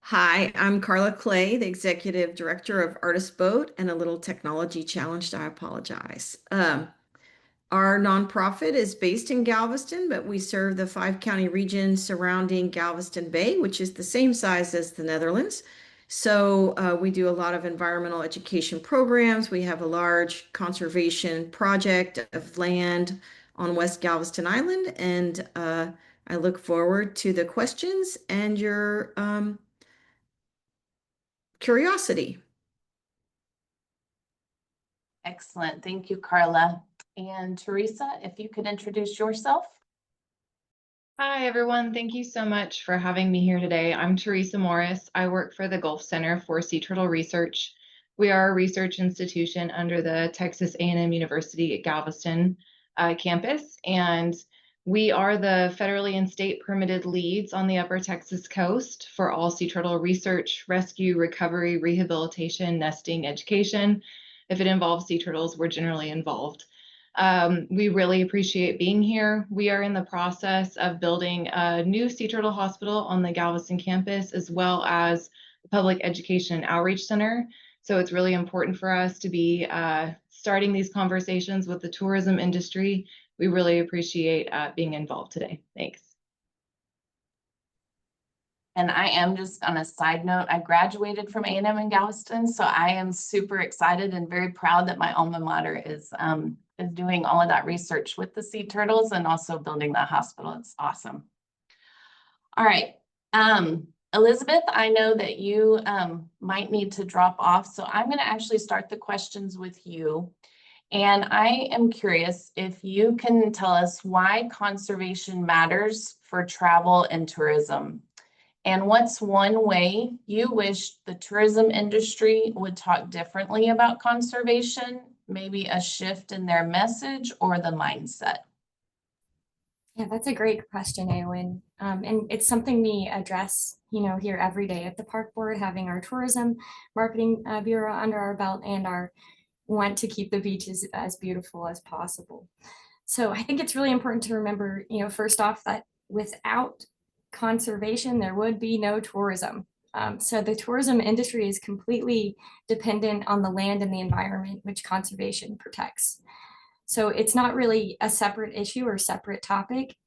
Hi, I'm Karla Klay, the Executive Director of Artist Boat, and a little technology challenged. I apologize. Our nonprofit is based in Galveston, but we serve the 5-county region surrounding Galveston Bay, which is the same size as the Netherlands. So we do a lot of environmental education programs. We have a large conservation project of land on West Galveston Island, and I look forward to the questions and your curiosity. Excellent. Thank you, Karla. And Teresa, if you could introduce yourself. Hi, everyone. Thank you so much for having me here today. I'm Teresa Morris. I work for the Gulf Center for Sea Turtle Research. We are a research institution under the Texas A&M University at Galveston campus, and We are the federally and state permitted leads on the Upper Texas coast for all sea turtle research, rescue, recovery, rehabilitation, nesting, education. If it involves sea turtles, we're generally involved. We really appreciate being here. We are in the process of building a new sea turtle hospital on the Galveston campus, as well as a public education and outreach center. So it's really important for us to be starting these conversations with the tourism industry. We really appreciate being involved today. Thanks. And I am, just on a side note, I graduated from A&M in Galveston, so I am super excited and very proud that my alma mater is doing all of that research with the sea turtles and also building that hospital. It's awesome. All right, Elizabeth, I know that you might need to drop off, so I'm going to actually start the questions with you. And I am curious if you can tell us why conservation matters for travel and tourism. And what's one way you wish the tourism industry would talk differently about conservation, maybe a shift in their message or the mindset? Yeah, that's a great question, Eowyn. And it's something we address, here every day at the park board, having our tourism marketing bureau under our belt and our want to keep the beaches as beautiful as possible. So I think it's really important to remember, first off, that without conservation, there would be no tourism. So the tourism industry is completely dependent on the land and the environment, which conservation protects. So it's not really a separate issue or separate topic.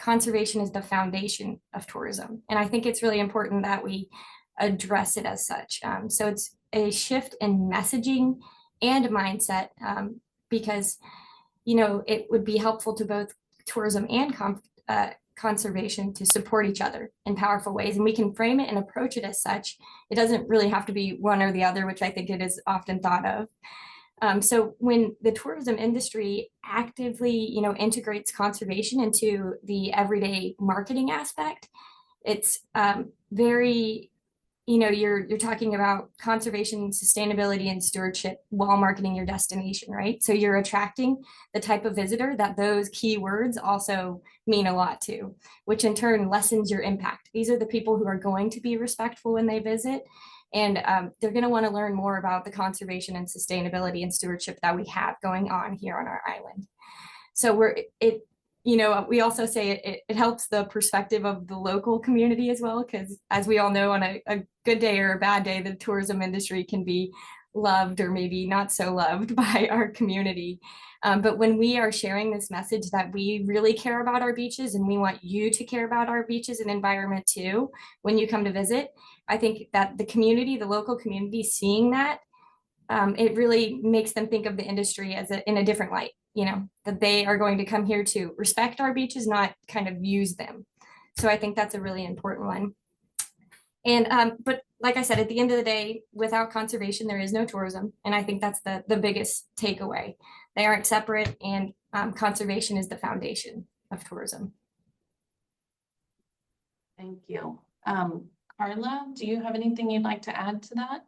Conservation is the foundation of tourism. And I think it's really important that we address it as such. So it's a shift in messaging and mindset, because, it would be helpful to both tourism and conservation to support each other in powerful ways. And we can frame it and approach it as such. It doesn't really have to be one or the other, which I think it is often thought of. So when the tourism industry actively, integrates conservation into the everyday marketing aspect, it's very, you're talking about conservation, sustainability, and stewardship while marketing your destination, right? So you're attracting the type of visitor that those keywords also mean a lot to, which in turn lessens your impact. These are the people who are going to be respectful when they visit, and they're going to want to learn more about the conservation and sustainability and stewardship that we have going on here on our island. So we also say it helps the perspective of the local community as well, because as we all know, on a good day or a bad day, the tourism industry can be loved or maybe not so loved by our community. But when we are sharing this message that we really care about our beaches and we want you to care about our beaches and environment too, when you come to visit, I think that the community, the local community, seeing that, it really makes them think of the industry as in a different light. That they are going to come here to respect our beaches, not kind of use them. So I think that's a really important one. And but like I said, at the end of the day, without conservation, there is no tourism. And I think that's the biggest takeaway. They aren't separate, and conservation is the foundation of tourism. Thank you. Karla, do you have anything you'd like to add to that?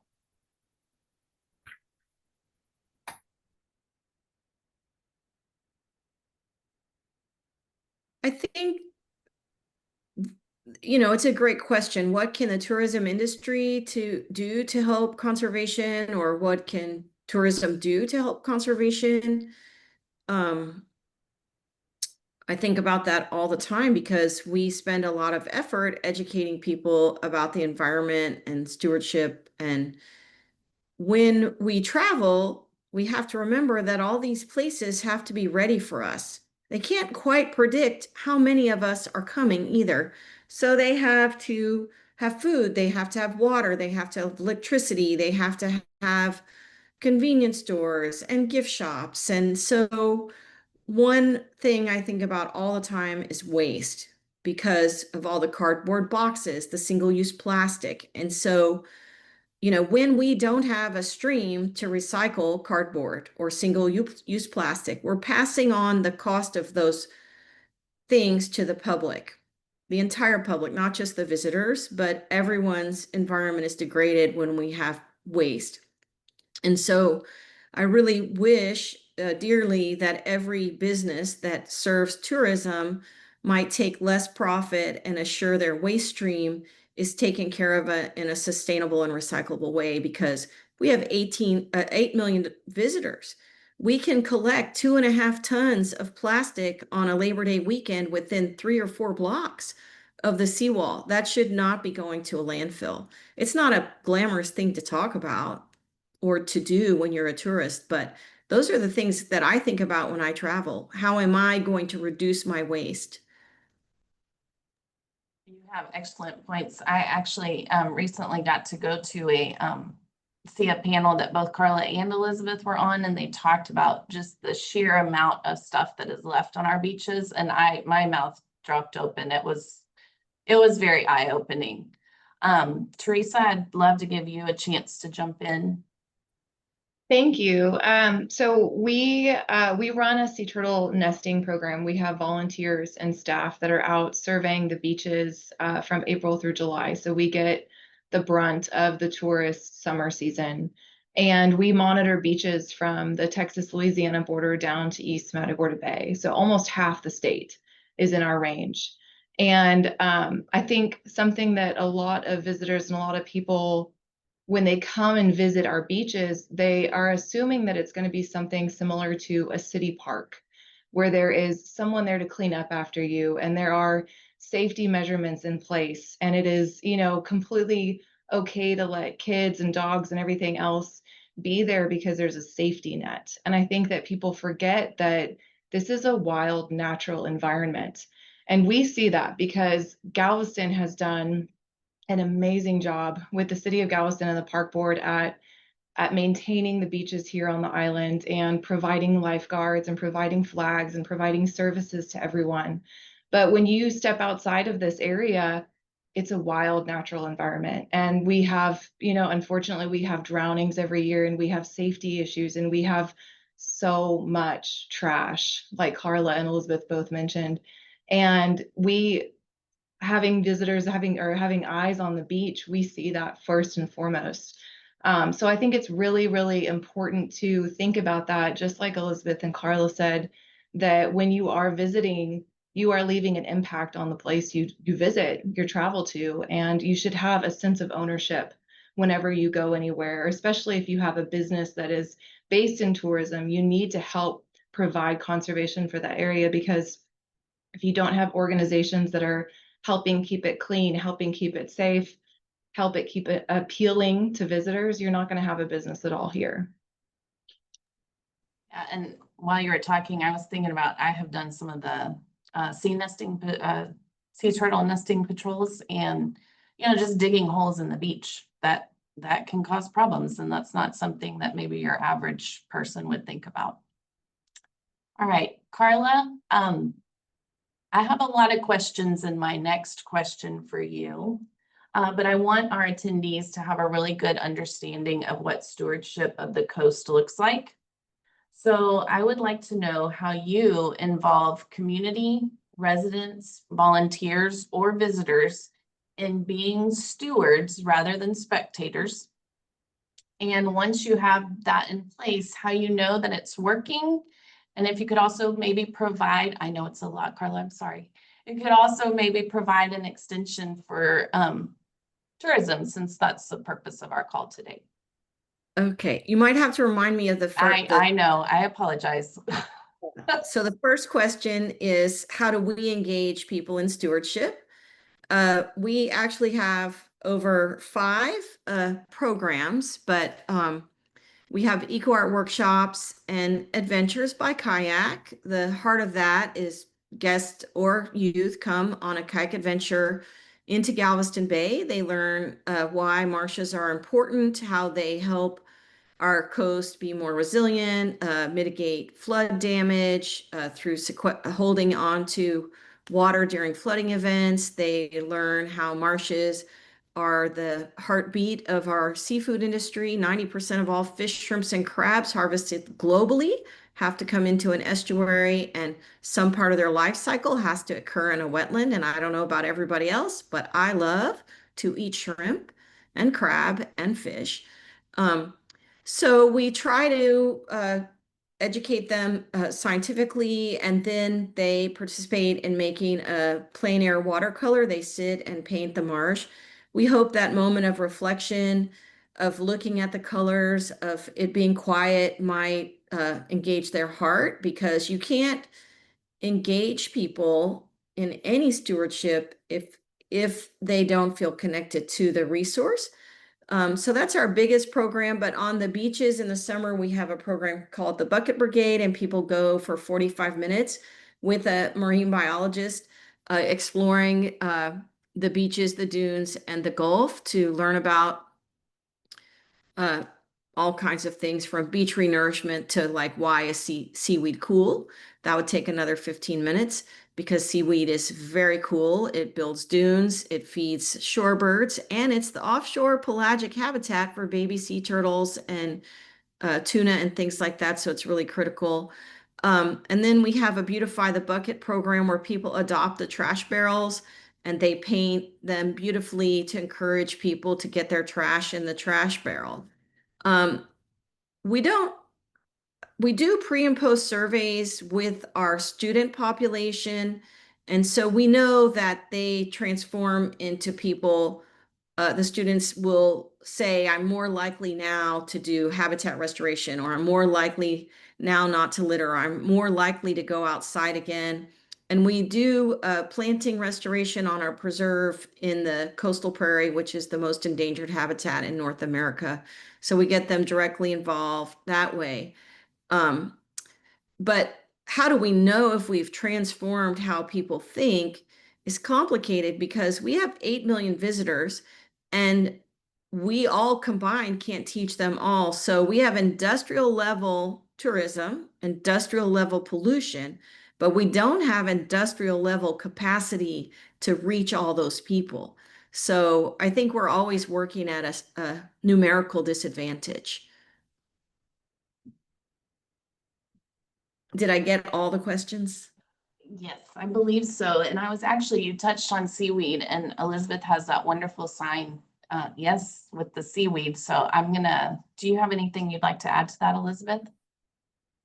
I think, it's a great question. What can the tourism industry do to help conservation, or what can tourism do to help conservation? I think about that all the time because we spend a lot of effort educating people about the environment and stewardship. And when we travel, we have to remember that all these places have to be ready for us. They can't quite predict how many of us are coming either. So they have to have food, they have to have water, they have to have electricity, they have to have convenience stores and gift shops. And so one thing I think about all the time is waste, because of all the cardboard boxes, the single-use plastic. And so, when we don't have a stream to recycle cardboard or single-use plastic, we're passing on the cost of those things to the public, the entire public, not just the visitors, but everyone's environment is degraded when we have waste. And so I really wish dearly that every business that serves tourism might take less profit and assure their waste stream is taken care of in a sustainable and recyclable way, because we have 8 million visitors. We can collect 2.5 tons of plastic on a Labor Day weekend within 3 or 4 blocks of the seawall. That should not be going to a landfill. It's not a glamorous thing to talk about or to do when you're a tourist, but those are the things that I think about when I travel. How am I going to reduce my waste? You have excellent points. I actually recently got to go to see a panel that both Karla and Elizabeth were on, and they talked about just the sheer amount of stuff that is left on our beaches. And my mouth dropped open. It was very eye-opening. Teresa, I'd love to give you a chance to jump in. Thank you. So we run a sea turtle nesting program. We have volunteers and staff that are out surveying the beaches from April through July. So we get the brunt of the tourist summer season. And we monitor beaches from the Texas-Louisiana border down to East Matagorda Bay. So almost half the state is in our range. And I think something that a lot of visitors and a lot of people, when they come and visit our beaches, they are assuming that it's going to be something similar to a city park, where there is someone there to clean up after you, and there are safety measurements in place, and it is, completely okay to let kids and dogs and everything else be there because there's a safety net. And I think that people forget that this is a wild, natural environment. And we see that because Galveston has done an amazing job with the city of Galveston and the park board at maintaining the beaches here on the island and providing lifeguards and providing flags and providing services to everyone. But when you step outside of this area, it's a wild natural environment. And we have, unfortunately, we have drownings every year, and we have safety issues, and we have so much trash, like Karla and Elizabeth both mentioned. And having visitors, having eyes on the beach, we see that first and foremost. So I think it's really, really important to think about that, just like Elizabeth and Karla said, that when you are visiting, you are leaving an impact on the place you visit, you travel to, and you should have a sense of ownership whenever you go anywhere, especially if you have a business that is based in tourism. You need to help provide conservation for that area, because if you don't have organizations that are helping keep it clean, helping keep it safe, keep it appealing to visitors, you're not going to have a business at all here. Yeah, and while you were talking, I was thinking about, I have done some of the sea turtle nesting patrols, and just digging holes in the beach that can cause problems, and that's not something that maybe your average person would think about. All right, Karla, I have a lot of questions in my next question for you, but I want our attendees to have a really good understanding of what stewardship of the coast looks like. So I would like to know how you involve community, residents, volunteers, or visitors in being stewards rather than spectators. And once you have that in place, how you know that it's working. And if you could also maybe provide, I know it's a lot, Karla, I'm sorry. You could also maybe provide an extension for tourism, since that's the purpose of our call today. Okay, you might have to remind me of the first. I know, I apologize. So the first question is, how do we engage people in stewardship? We actually have over 5 programs, but we have eco art workshops and adventures by kayak. The heart of that is guests or youth come on a kayak adventure into Galveston Bay. They learn why marshes are important, how they help our coast be more resilient, mitigate flood damage through holding on to water during flooding events. They learn how marshes are the heartbeat of our seafood industry. 90% of all fish, shrimps, and crabs harvested globally have to come into an estuary, and some part of their life cycle has to occur in a wetland. And I don't know about everybody else, but I love to eat shrimp and crab and fish. So we try to educate them scientifically, and then they participate in making a plein air watercolor. They sit and paint the marsh. We hope that moment of reflection, of looking at the colors, of it being quiet might engage their heart, because you can't engage people in any stewardship if they don't feel connected to the resource. So that's our biggest program. But on the beaches in the summer, we have a program called the Bucket Brigade, and people go for 45 minutes with a marine biologist exploring the beaches, the dunes, and the Gulf to learn about all kinds of things, from beach renourishment to like, why is seaweed cool? That would take another 15 minutes, because seaweed is very cool. It builds dunes, it feeds shorebirds, and it's the offshore pelagic habitat for baby sea turtles and tuna and things like that. So it's really critical. And then we have a Beautify the Bucket program where people adopt the trash barrels and they paint them beautifully to encourage people to get their trash in the trash barrel. We do pre and post surveys with our student population. And so we know that they transform into people. The students will say, I'm more likely now to do habitat restoration, or I'm more likely now not to litter, or I'm more likely to go outside again. And we do planting restoration on our preserve in the coastal prairie, which is the most endangered habitat in North America. So we get them directly involved that way. But how do we know if we've transformed how people think is complicated, because we have 8 million visitors and we all combined can't teach them all. So we have industrial level tourism, industrial level pollution, but we don't have industrial level capacity to reach all those people. So I think we're always working at a numerical disadvantage. Did I get all the questions? Yes, I believe so. And I was actually, you touched on seaweed, and Elizabeth has that wonderful sign, yes, with the seaweed. So do you have anything you'd like to add to that, Elizabeth?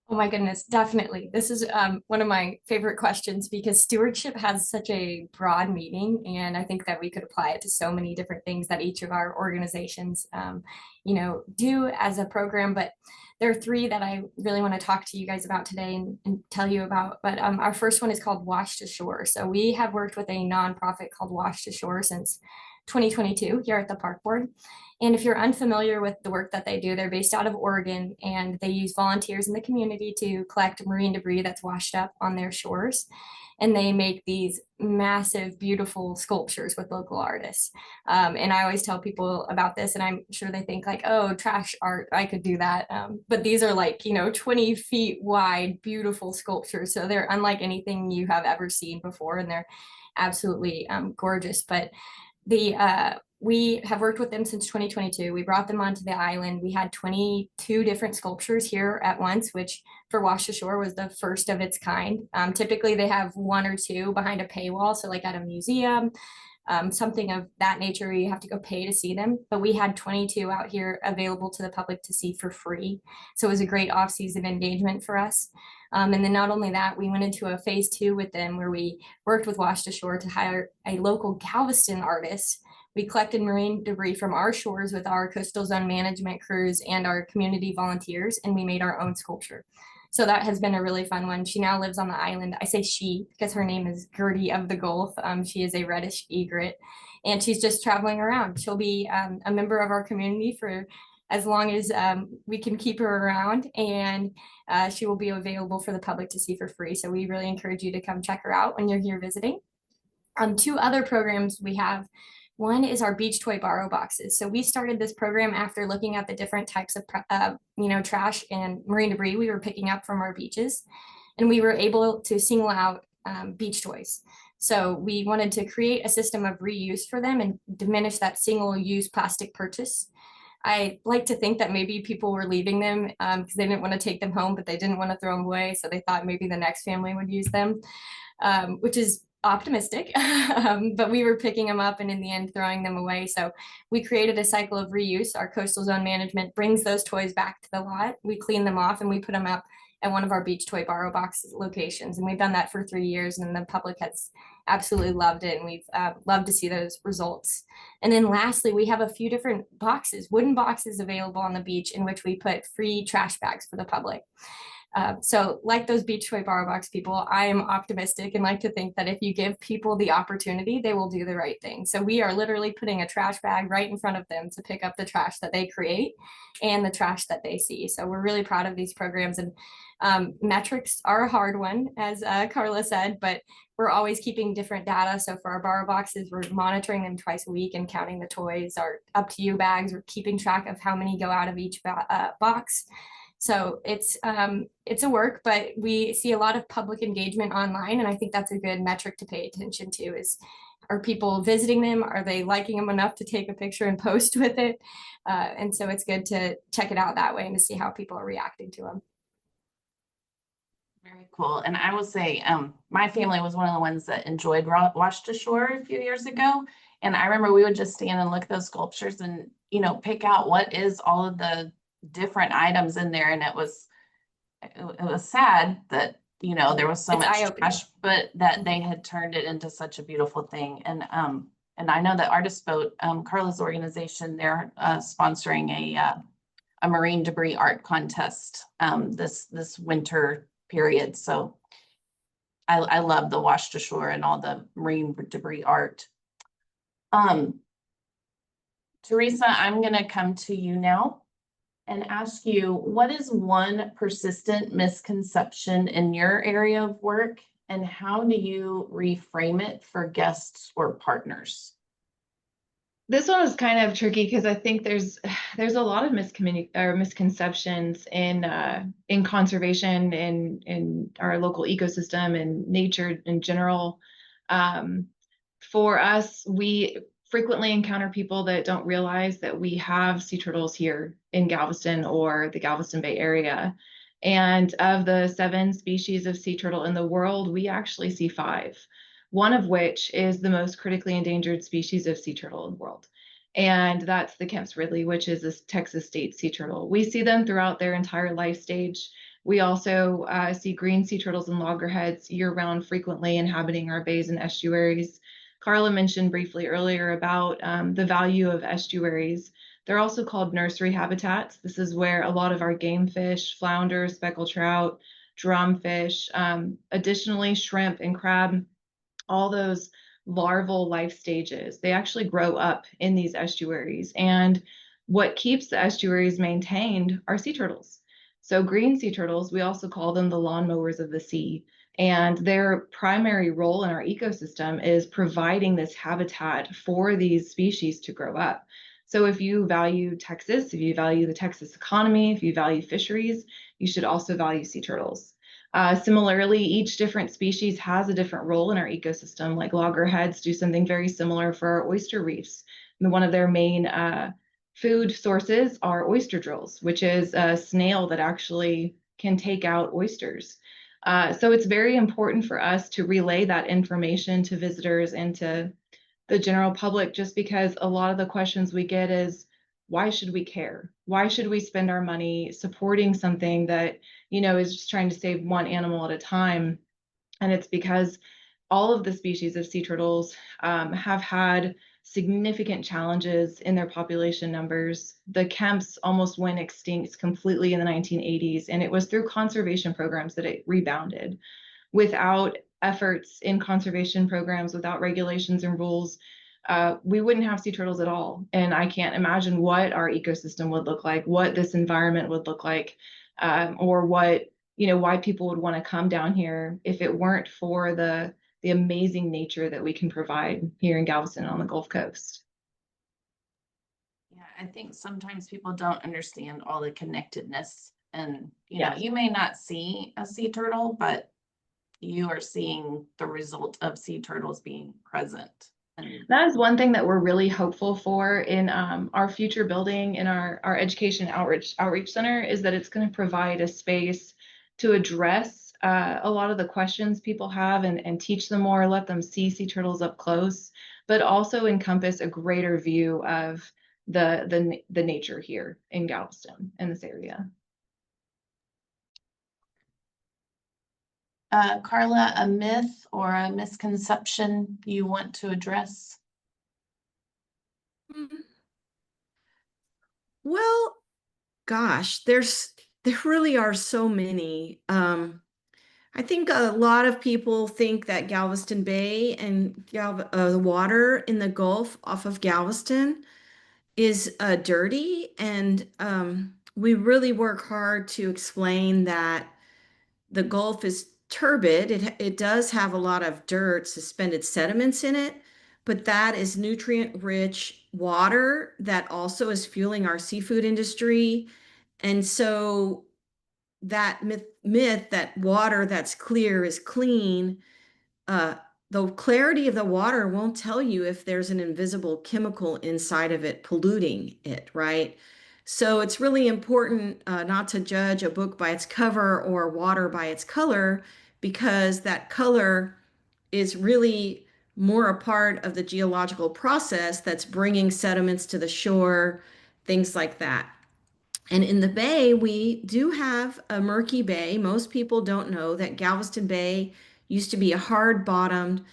Oh my goodness, definitely. This is one of my favorite questions, because stewardship has such a broad meaning, and I think that we could apply it to so many different things that each of our organizations, do as a program. But there are three that I really want to talk to you guys about today and tell you about. But our first one is called Wash to Shore. So we have worked with a nonprofit called Wash to Shore since 2022 here at the Park Board. And if you're unfamiliar with the work that they do, they're based out of Oregon, and they use volunteers in the community to collect marine debris that's washed up on their shores. And they make these massive, beautiful sculptures with local artists. And I always tell people about this, and I'm sure they think like, oh, trash art, I could do that. But these are like, 20 feet wide, beautiful sculptures. So they're unlike anything you have ever seen before, and they're absolutely gorgeous. But we have worked with them since 2022. We brought them onto the island. We had 22 different sculptures here at once, which for Wash to Shore was the first of its kind. Typically they have one or two behind a paywall. So like at a museum, something of that nature, you have to go pay to see them. But we had 22 out here available to the public to see for free. So it was a great off-season engagement for us. And then not only that, we went into a phase 2 with them, where we worked with Wash to Shore to hire a local Galveston artist. We collected marine debris from our shores with our coastal zone management crews and our community volunteers, and we made our own sculpture. So that has been a really fun one. She now lives on the island. I say she because her name is Gertie of the Gulf. She is a reddish egret, and she's just traveling around. She'll be a member of our community for as long as we can keep her around, and she will be available for the public to see for free. So we really encourage you to come check her out when you're here visiting. Two other programs we have. One is our beach toy borrow boxes. So we started this program after looking at the different types of trash and marine debris we were picking up from our beaches, and we were able to single out beach toys. So we wanted to create a system of reuse for them and diminish that single-use plastic purchase. I like to think that maybe people were leaving them because they didn't want to take them home, but they didn't want to throw them away. So they thought maybe the next family would use them, which is optimistic, but we were picking them up and in the end throwing them away. So we created a cycle of reuse. Our coastal zone management brings those toys back to the lot. We clean them off and we put them up at one of our Beach Toy Borrow Box locations. And we've done that for 3 years, and the public has absolutely loved it. And we've loved to see those results. And then lastly, we have a few different boxes, wooden boxes available on the beach in which we put free trash bags for the public. So like those Beach Toy Borrow Box people, I am optimistic and like to think that if you give people the opportunity, they will do the right thing. So we are literally putting a trash bag right in front of them to pick up the trash that they create and the trash that they see. So we're really proud of these programs, and metrics are a hard one, as Karla said, but we're always keeping different data. So for our borrow boxes, we're monitoring them twice a week and counting the toys. Our up to you bags, we're keeping track of how many go out of each box. So it's a work, but we see a lot of public engagement online. And I think that's a good metric to pay attention to is, are people visiting them? Are they liking them enough to take a picture and post with it? And so it's good to check it out that way and to see how people are reacting to them. Very cool. And I will say, my family was one of the ones that enjoyed Wash to Shore a few years ago. And I remember we would just stand and look at those sculptures and, you know, pick out what is all of the different items in there. And it was sad that, you know, there was so much trash, but that they had turned it into such a beautiful thing. And I know that Artist Boat, Karla's organization, they're sponsoring a marine debris art contest this winter period. So I love the Wash to Shore and all the marine debris art. Teresa, I'm going to come to you now and ask you, what is one persistent misconception in your area of work, and how do you reframe it for guests or partners? This one was kind of tricky because I think there's a lot of misconceptions in conservation, in our local ecosystem and nature in general. For us, we frequently encounter people that don't realize that we have sea turtles here in Galveston or the Galveston Bay area. And of the 7 species of sea turtle in the world, we actually see 5, one of which is the most critically endangered species of sea turtle in the world. And that's the Kemp's Ridley, which is a Texas state sea turtle. We see them throughout their entire life stage. We also see green sea turtles and loggerheads year-round, frequently inhabiting our bays and estuaries. Karla mentioned briefly earlier about the value of estuaries. They're also called nursery habitats. This is where a lot of our game fish, flounder, speckled trout, drumfish, additionally shrimp and crab, all those larval life stages, they actually grow up in these estuaries. And what keeps the estuaries maintained are sea turtles. So green sea turtles, we also call them the lawnmowers of the sea. And their primary role in our ecosystem is providing this habitat for these species to grow up. So if you value Texas, if you value the Texas economy, if you value fisheries, you should also value sea turtles. Similarly, each different species has a different role in our ecosystem. Like loggerheads do something very similar for our oyster reefs. And one of their main food sources are oyster drills, which is a snail that actually can take out oysters. So it's very important for us to relay that information to visitors and to the general public, just because a lot of the questions we get is, why should we care? Why should we spend our money supporting something that, you know, is just trying to save one animal at a time? And it's because all of the species of sea turtles have had significant challenges in their population numbers. The Kemps almost went extinct completely in the 1980s, and it was through conservation programs that it rebounded. Without efforts in conservation programs, without regulations and rules, we wouldn't have sea turtles at all. And I can't imagine what our ecosystem would look like, what this environment would look like, or what, you know, why people would want to come down here if it weren't for the amazing nature that we can provide here in Galveston on the Gulf Coast. Yeah, I think sometimes people don't understand all the connectedness, and you know, you may not see a sea turtle, but you are seeing the result of sea turtles being present. And that is one thing that we're really hopeful for in our future building in our education outreach center, is that it's going to provide a space to address a lot of the questions people have and teach them more, let them see sea turtles up close, but also encompass a greater view of the nature here in Galveston in this area. Karla, a myth or a misconception you want to address? Well, gosh, there really are so many. I think a lot of people think that Galveston Bay and the water in the Gulf off of Galveston is dirty, and we really work hard to explain that the Gulf is turbid. It does have a lot of dirt, suspended sediments in it, but that is nutrient-rich water that also is fueling our seafood industry. And so that myth that water that's clear is clean, uh, the clarity of the water won't tell you if there's an invisible chemical inside of it polluting it, right? So it's really important not to judge a book by its cover or water by its color, because that color is really more a part of the geological process that's bringing sediments to the shore, things like that. And in the bay, we do have a murky bay. Most people don't know that Galveston Bay used to be a hard bottomed,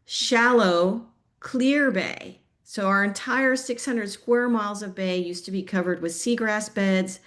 shallow, clear bay. So our entire 600 square miles of bay used to be covered with seagrass beds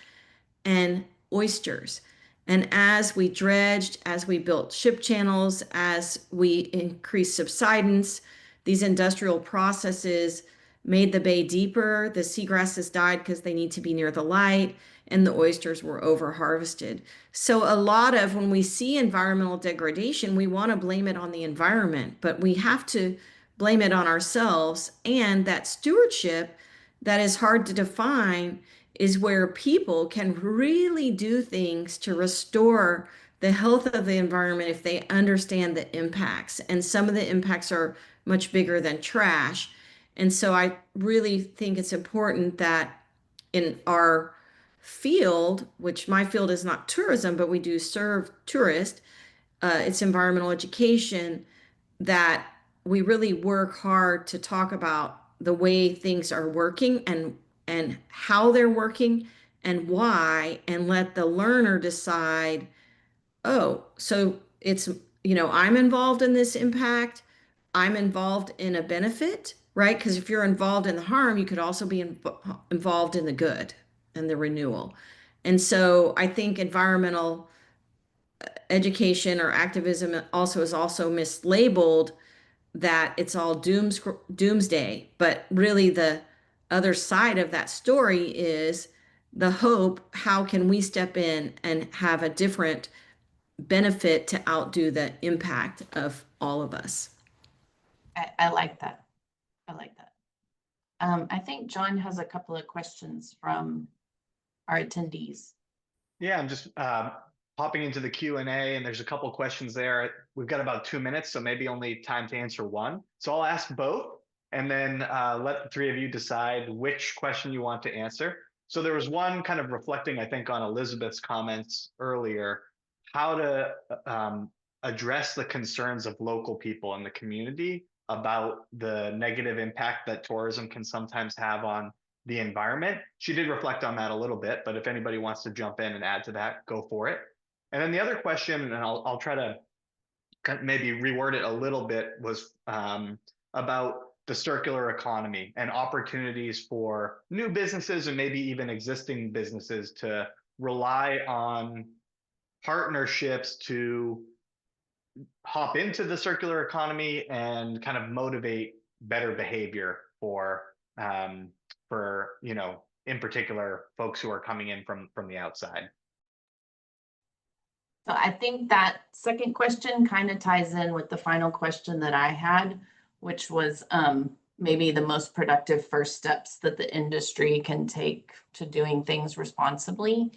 and oysters. And as we dredged, as we built ship channels, as we increased subsidence, these industrial processes made the bay deeper. The seagrasses died because they need to be near the light, and the oysters were over harvested. So a lot of when we see environmental degradation, we want to blame it on the environment, but we have to blame it on ourselves. And that stewardship that is hard to define is where people can really do things to restore the health of the environment if they understand the impacts. And some of the impacts are much bigger than trash. And so I really think it's important that in our field, which my field is not tourism, but we do serve tourists, it's environmental education, that we really work hard to talk about the way things are working and how they're working and why, and let the learner decide, oh, so it's, I'm involved in this impact, I'm involved in a benefit, right? Because if you're involved in the harm, you could also be involved in the good and the renewal. And so I think environmental education or activism also is also mislabeled, that it's all doomsday. But really, the other side of that story is the hope. How can we step in and have a different benefit to outdo the impact of all of us? I like that. I like that. I think John has a couple of questions from our attendees. Yeah, I'm just popping into the Q&A, and there's a couple questions there. We've got about 2 minutes, so maybe only time to answer one. So I'll ask both, and then let the three of you decide which question you want to answer. So there was one kind of reflecting, I think, on Elizabeth's comments earlier, how to address the concerns of local people in the community about the negative impact that tourism can sometimes have on the environment. She did reflect on that a little bit, but if anybody wants to jump in and add to that, go for it. And then the other question, and I'll try to maybe reword it a little bit, was about the circular economy and opportunities for new businesses and maybe even existing businesses to rely on partnerships to hop into the circular economy and kind of motivate better behavior for in particular folks who are coming in from the outside. So I think that second question kind of ties in with the final question that I had, which was maybe the most productive first steps that the industry can take to doing things responsibly.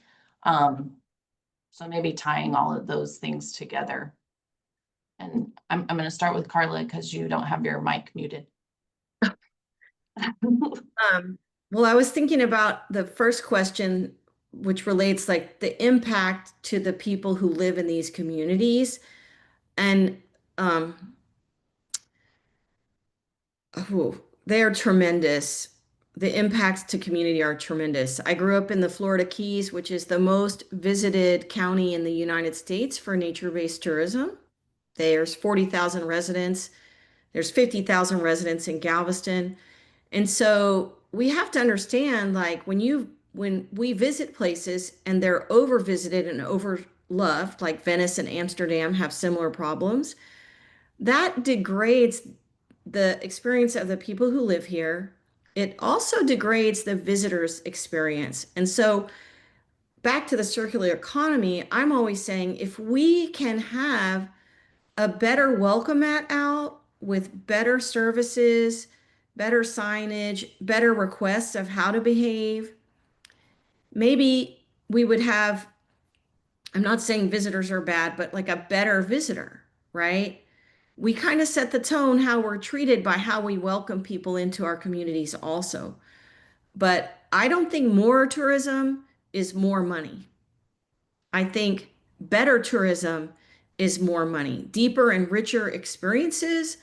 So maybe tying all of those things together. And I'm going to start with Karla because you don't have your mic muted. Well, I was thinking about the first question, which relates like the impact to the people who live in these communities. And they are tremendous. the impacts to community are tremendous. I grew up in the Florida Keys, which is the most visited county in the United States for nature-based tourism. There's 40,000 residents. There's 50,000 residents in Galveston. And so we have to understand, like, when we visit places and they're over visited and over loved, like Venice and Amsterdam have similar problems, that degrades the experience of the people who live here. It also degrades the visitors' experience. And so back to the circular economy, I'm always saying if we can have a better welcome mat out with better services, better signage, better requests of how to behave, maybe we would have, I'm not saying visitors are bad, but like a better visitor, right? We kind of set the tone how we're treated by how we welcome people into our communities also. But I don't think more tourism is more money. I think better tourism is more money. Deeper and richer experiences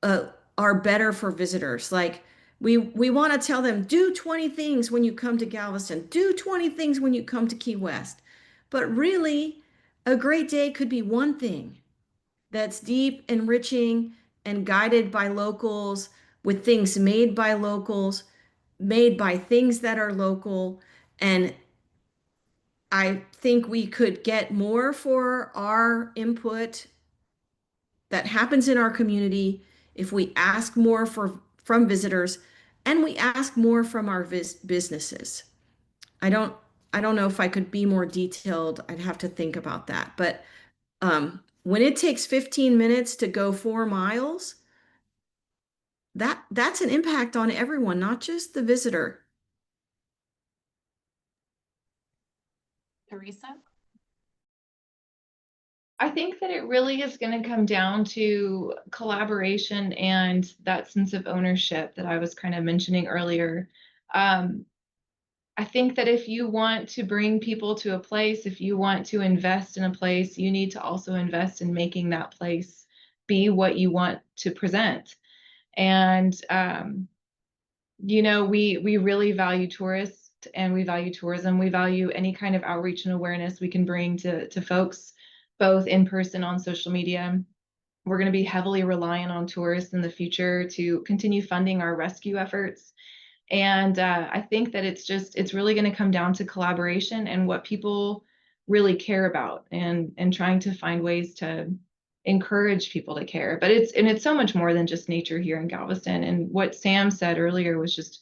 are better for visitors. Like we want to tell them, do 20 things when you come to Galveston, do 20 things when you come to Key West. But really, a great day could be one thing that's deep, enriching, and guided by locals, with things made by locals, made by things that are local. And I think we could get more for our input that happens in our community if we ask more from visitors and we ask more from our businesses. I don't I don't know if I could be more detailed. I'd have to think about that. But when it takes 15 minutes to go 4 miles, that's an impact on everyone, not just the visitor. Teresa? I think that it really is going to come down to collaboration and that sense of ownership that I was kind of mentioning earlier. I think that if you want to bring people to a place, if you want to invest in a place, you need to also invest in making that place be what you want to present. And we really value tourists and we value tourism. We value any kind of outreach and awareness we can bring to folks, both in person, on social media. We're going to be heavily reliant on tourists in the future to continue funding our rescue efforts. And I think that it's really going to come down to collaboration and what people really care about, and trying to find ways to encourage people to care. But it's so much more than just nature here in Galveston. And what Sam said earlier was just,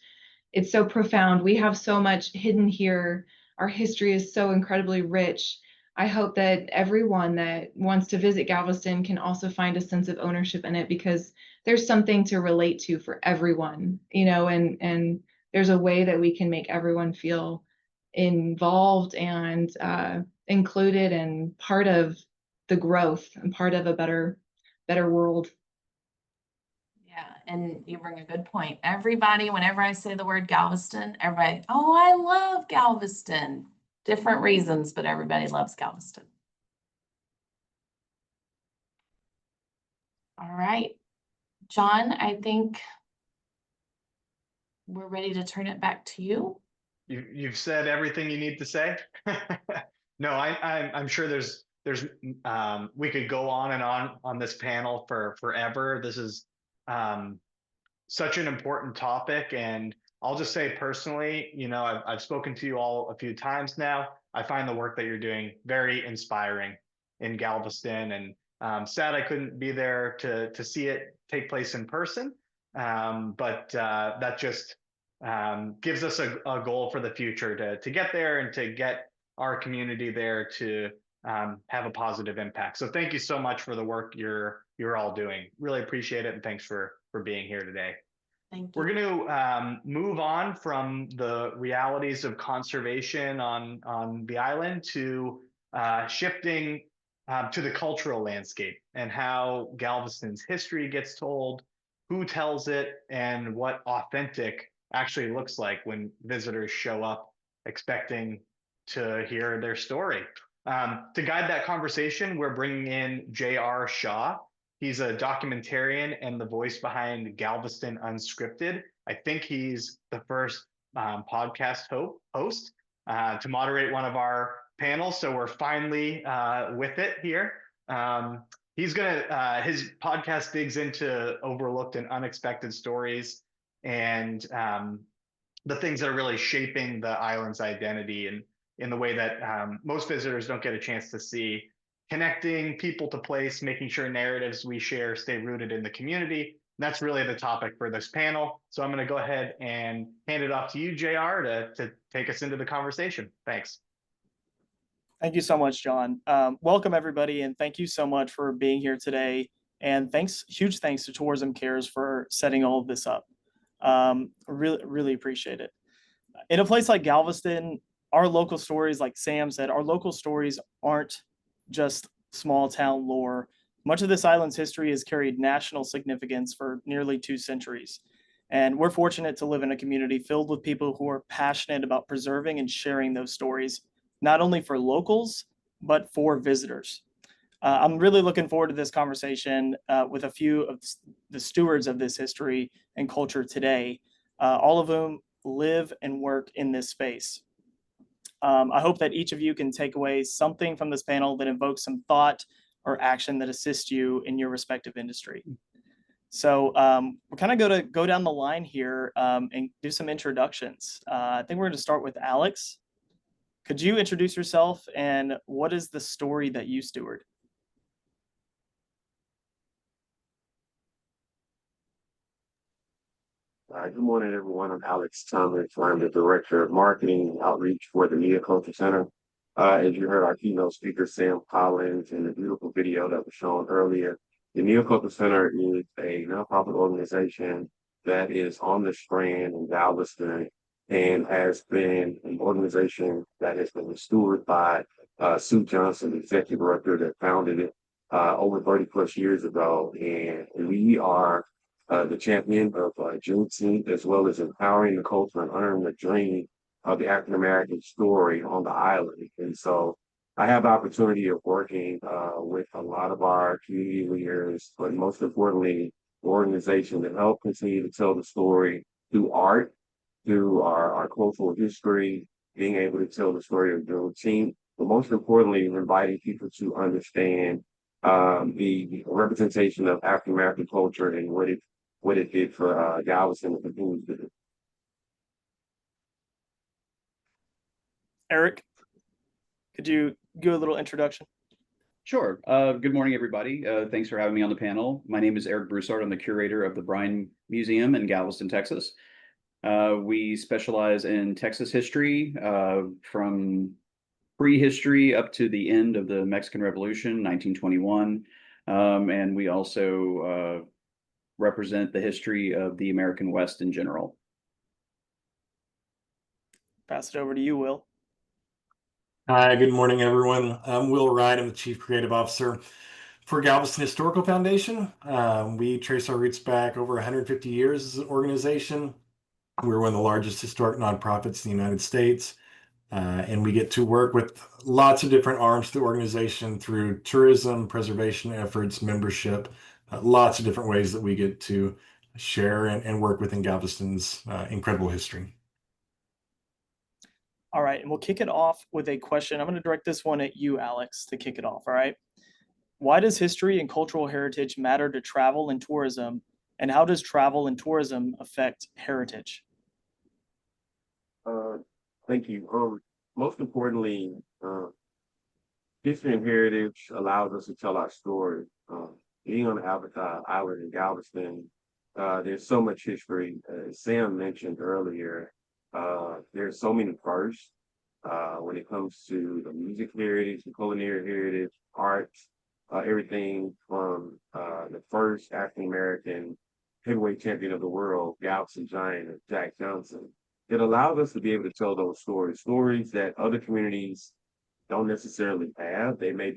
it's so profound. We have so much hidden here. Our history is so incredibly rich. I hope that everyone that wants to visit Galveston can also find a sense of ownership in it, because there's something to relate to for everyone, and there's a way that we can make everyone feel involved and included and part of the growth and part of a better world. Yeah, and you bring a good point. Everybody, whenever I say the word Galveston, everybody, oh, I love Galveston. Different reasons, but everybody loves Galveston. All right, John, I think we're ready to turn it back to you. You've said everything you need to say. No, I'm sure there's we could go on and on this panel for forever. This is such an important topic, and I'll just say personally, I've spoken to you all a few times now. I find the work that you're doing very inspiring in Galveston, and sad I couldn't be there to see it take place in person. But that just gives us a goal for the future to get there and to get our community there to have a positive impact. So thank you so much for the work you're all doing. Really appreciate it, and thanks for being here today. Thank you. We're going to move on from the realities of conservation on the island to shifting to the cultural landscape and how Galveston's history gets told, who tells it, and what authentic actually looks like when visitors show up expecting to hear their story. To guide that conversation, we're bringing in J.R. Shaw. He's a documentarian and the voice behind Galveston Unscripted. I think he's the first podcast host to moderate one of our panels. So we're finally with it here. His podcast digs into overlooked and unexpected stories and the things that are really shaping the island's identity and in the way that most visitors don't get a chance to see, connecting people to place, making sure narratives we share stay rooted in the community. That's really the topic for this panel. So I'm going to go ahead and hand it off to you, JR, to take us into the conversation. Thanks. Thank you so much, John. Welcome, everybody, and thank you so much for being here today. And huge thanks to Tourism Cares for setting all of this up. Really appreciate it. In a place like Galveston, our local stories, like Sam said, our local stories aren't just small town lore. Much of this island's history has carried national significance for nearly 2 centuries. And we're fortunate to live in a community filled with people who are passionate about preserving and sharing those stories, not only for locals, but for visitors. I'm really looking forward to this conversation with a few of the stewards of this history and culture today, all of whom live and work in this space. I hope that each of you can take away something from this panel that invokes some thought or action that assists you in your respective industry. So we're kind of going to go down the line here and do some introductions. I think we're going to start with Alex. Could you introduce yourself and what is the story that you steward? Good morning, everyone. I'm Alex Thomas. I'm the Director of Marketing and Outreach for the Media Culture Center. As you heard our keynote speaker, Sam Collins, in the beautiful video that was shown earlier, the Media Culture Center is a nonprofit organization that is on the Strand in Galveston and has been an organization that has been stewarded by Sue Johnson, the Executive Director that founded it over 30 plus years ago. And we are the champion of Juneteenth, as well as empowering the culture and honoring the dream of the African American story on the island. And so I have the opportunity of working with a lot of our community leaders, but most importantly, the organization that help continue to tell the story through art, through our cultural history, being able to tell the story of Juneteenth, but most importantly, inviting people to understand the representation of African American culture and what it did for Galveston and continues to do. Eric, could you give a little introduction? Sure. Good morning, everybody. Thanks for having me on the panel. My name is Eric Broussard. I'm the curator of the Bryan Museum in Galveston, Texas. We specialize in Texas history from prehistory up to the end of the Mexican Revolution, 1921. And we also represent the history of the American West in general. Pass it over to you, Will. Hi, good morning, everyone. I'm Will Wright. I'm the Chief Creative Officer for Galveston Historical Foundation. We trace our roots back over 150 years as an organization. We're one of the largest historic nonprofits in the United States. And we get to work with lots of different arms of the organization through tourism, preservation efforts, membership, lots of different ways that we get to share and work within Galveston's incredible history. All right, and we'll kick it off with a question. I'm going to direct this one at you, Alex, to kick it off, all right? Why does history and cultural heritage matter to travel and tourism, and how does travel and tourism affect heritage? Thank you. Most importantly, history and heritage allows us to tell our story. Being on the island in Galveston, there's so much history. As Sam mentioned earlier, there's so many firsts when it comes to the music heritage, the culinary heritage, arts, everything from the first African-American heavyweight champion of the world, Galveston Giant, Jack Johnson. It allows us to be able to tell those stories that other communities don't necessarily have. They may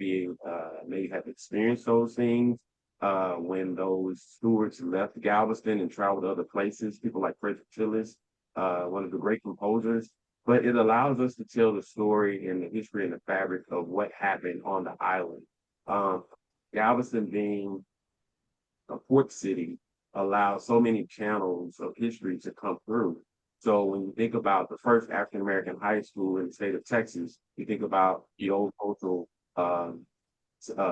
have experienced those things when those stewards left Galveston and traveled to other places, people like Frederick Tillis, one of the great composers. But it allows us to tell the story and the history and the fabric of what happened on the island. Galveston being a port city, allows so many channels of history to come through. So when you think about the first African American high school in the state of Texas, you think about the old cultural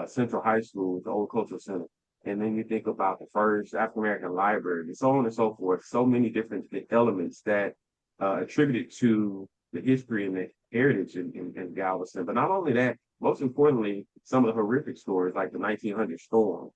Central High School, the old cultural center. And then you think about the first African American library, and so on and so forth. So many different elements that attributed to the history and the heritage in Galveston. But not only that, most importantly, some of the horrific stories like the 1900 storm.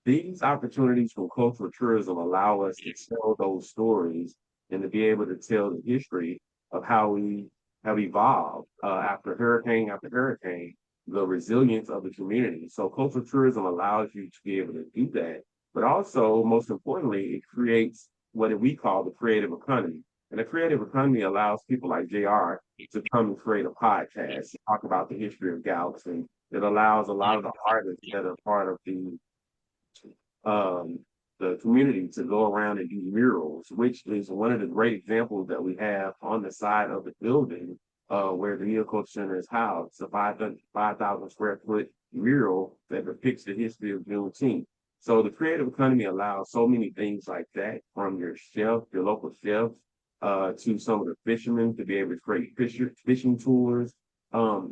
These opportunities from cultural tourism allow us to tell those stories and to be able to tell the history of how we have evolved after hurricane, the resilience of the community. So cultural tourism allows you to be able to do that. But also, most importantly, it creates what we call the creative economy. And the creative economy allows people like JR to come and create a podcast, to talk about the history of Galveston. It allows a lot of the artists that are part of the community to go around and do murals, which is one of the great examples that we have on the side of the building where the Neoculture Center is housed. It's a 5,000 square foot mural that depicts the history of Juneteenth. So the creative economy allows so many things like that, from your chef, your local chefs, to some of the fishermen to be able to create fishing tours.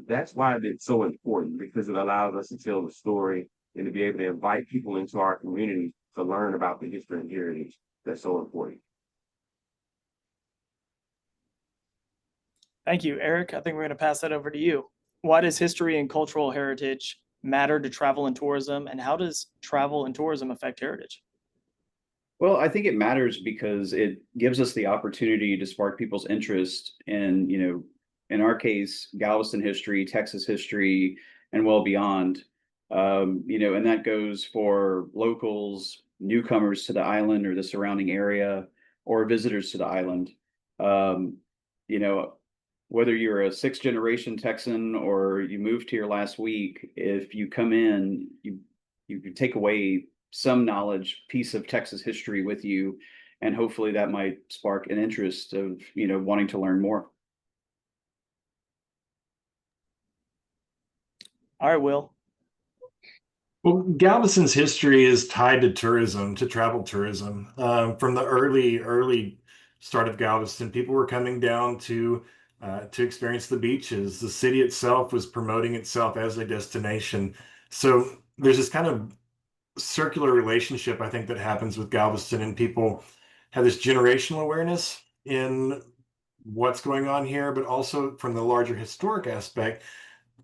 That's why it's so important, because it allows us to tell the story and to be able to invite people into our community to learn about the history and heritage that's so important. Thank you, Eric. I think we're going to pass that over to you. Why does history and cultural heritage matter to travel and tourism, and how does travel and tourism affect heritage? Well, I think it matters because it gives us the opportunity to spark people's interest in, in our case, Galveston history, Texas history, and well beyond. And that goes for locals, newcomers to the island or the surrounding area, or visitors to the island. You know, whether you're a sixth generation Texan or you moved here last week, if you come in, you can take away some knowledge, piece of Texas history with you, and hopefully that might spark an interest of, wanting to learn more. All right, Will. Well, Galveston's history is tied to tourism, to travel tourism. From the early start of Galveston, people were coming down to experience the beaches. The city itself was promoting itself as a destination. So there's this kind of circular relationship, I think, that happens with Galveston, and people have this generational awareness in what's going on here, but also from the larger historic aspect.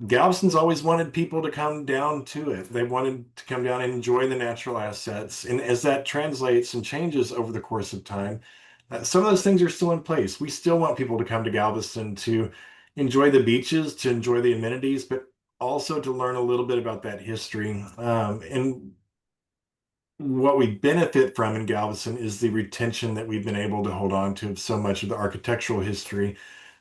Galveston's always wanted people to come down to it. They wanted to come down and enjoy the natural assets. And as that translates and changes over the course of time, some of those things are still in place. We still want people to come to Galveston to enjoy the beaches, to enjoy the amenities, but also to learn a little bit about that history. And what we benefit from in Galveston is the retention that we've been able to hold on to of so much of the architectural history,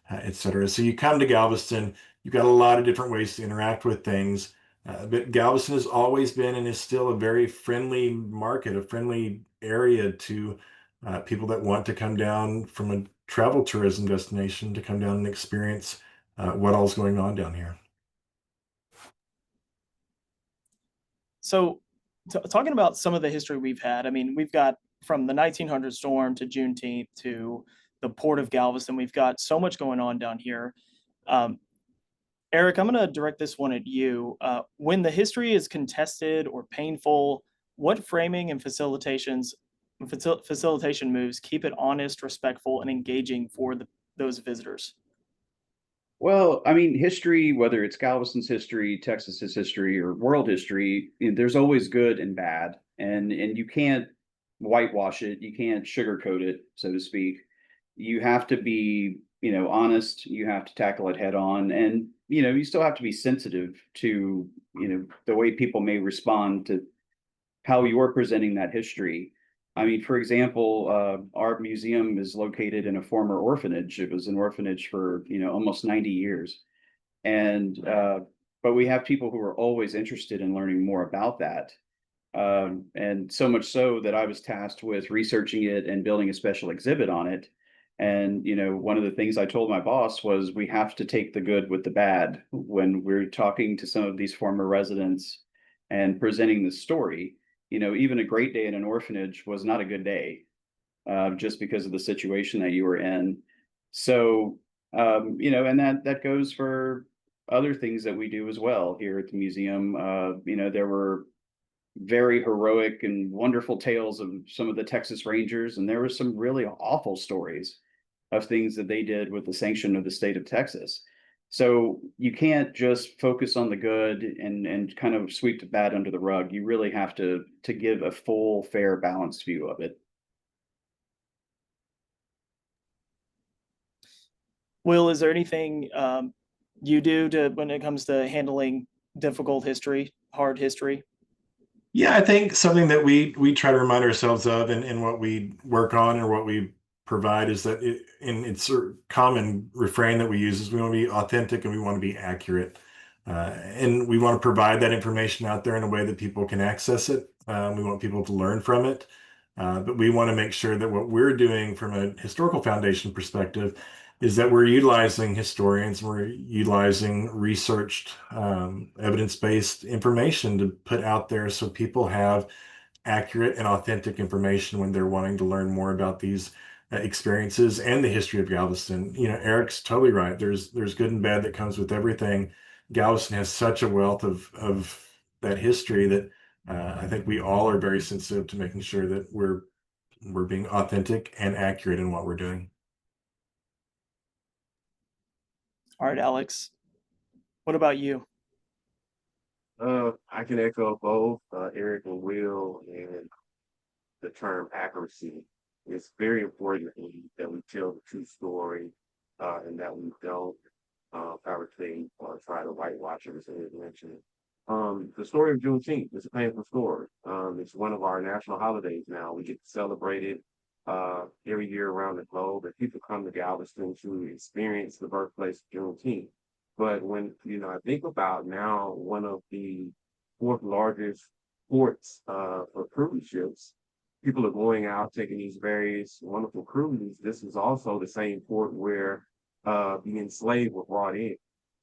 et cetera. So you come to Galveston, you've got a lot of different ways to interact with things. But Galveston has always been and is still a very friendly market, a friendly area to people that want to come down from a travel tourism destination to come down and experience what all's going on down here. So talking about some of the history we've had, I mean, we've got from the 1900 storm to Juneteenth to the port of Galveston. We've got so much going on down here. Eric, I'm going to direct this one at you. When the history is contested or painful, what framing and facilitation moves keep it honest, respectful, and engaging for those visitors? Well, I mean, history, whether it's Galveston's history, Texas's history, or world history, there's always good and bad, and you can't whitewash it, you can't sugarcoat it, so to speak. You have to be, honest. You have to tackle it head on, and you still have to be sensitive to, the way people may respond to how you're presenting that history. I mean, for example, our museum is located in a former orphanage. It was an orphanage for, almost 90 years. And, but we have people who are always interested in learning more about that. And so much so that I was tasked with researching it and building a special exhibit on it. And, one of the things I told my boss was we have to take the good with the bad when we're talking to some of these former residents and presenting the story. even a great day in an orphanage was not a good day, just because of the situation that you were in. So, and that goes for other things that we do as well here at the museum. There were very heroic and wonderful tales of some of the Texas Rangers, and there were some really awful stories of things that they did with the sanction of the state of Texas. So you can't just focus on the good and kind of sweep the bad under the rug. You really have to give a full, fair, balanced view of it. Will, is there anything you do when it comes to handling difficult history, hard history? Yeah, I think something that we try to remind ourselves of and what we work on or what we provide is that it's a common refrain that we use is we want to be authentic and we want to be accurate. And we want to provide that information out there in a way that people can access it. We want people to learn from it. But we want to make sure that what we're doing from a historical foundation perspective is that we're utilizing historians, we're utilizing researched, evidence-based information to put out there so people have accurate and authentic information when they're wanting to learn more about these experiences and the history of Galveston. Eric's totally right. There's good and bad that comes with everything. Galveston has such a wealth of that history that I think we all are very sensitive to making sure that we're being authentic and accurate in what we're doing. All right, Alex, what about you? I can echo both Eric and Will and the term accuracy. It's very important that we tell the true story and that we don't fabricate or try to whitewash it, as I mentioned. The story of Juneteenth is a painful story. It's one of our national holidays now. We get to celebrate it every year around the globe, and people come to Galveston to experience the birthplace of Juneteenth. But when I think about now, one of the fourth largest ports for cruise ships, people are going out taking these various wonderful cruises. This is also the same port where the enslaved were brought in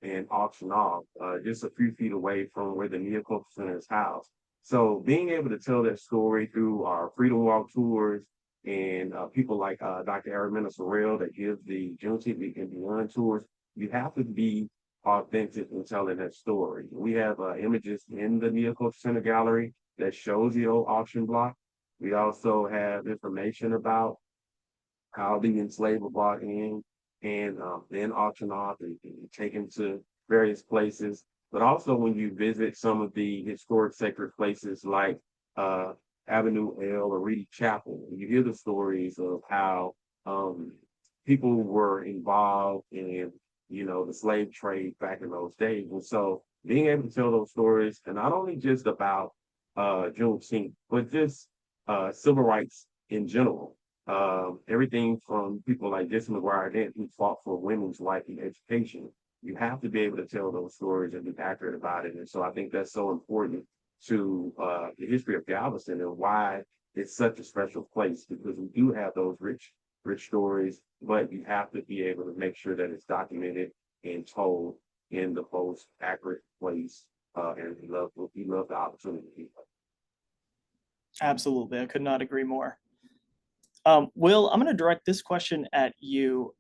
and auctioned off, just a few feet away from where the Neoculture Center is housed. So being able to tell that story through our Freedom Walk tours and people like Dr. Araminta Sorrell that gives the Juneteenth and Beyond tours, you have to be authentic in telling that story. We have images in the Neoculture Center gallery that shows the old auction block. We also have information about how the enslaved were brought in and then auctioned off and taken to various places. But also when you visit some of the historic sacred places like Avenue L or Reedy Chapel, you hear the stories of how people were involved in the slave trade back in those days. And so being able to tell those stories, and not only just about Juneteenth, but just civil rights in general. Everything from people like Jesse McGuire Dent, who fought for women's life and education. You have to be able to tell those stories and be accurate about it. And so I think that's so important to the history of Galveston and why it's such a special place, because we do have those rich stories, but you have to be able to make sure that it's documented and told in the most accurate place. And we love the opportunity. Absolutely, I could not agree more. Will, I'm going to direct this question at you.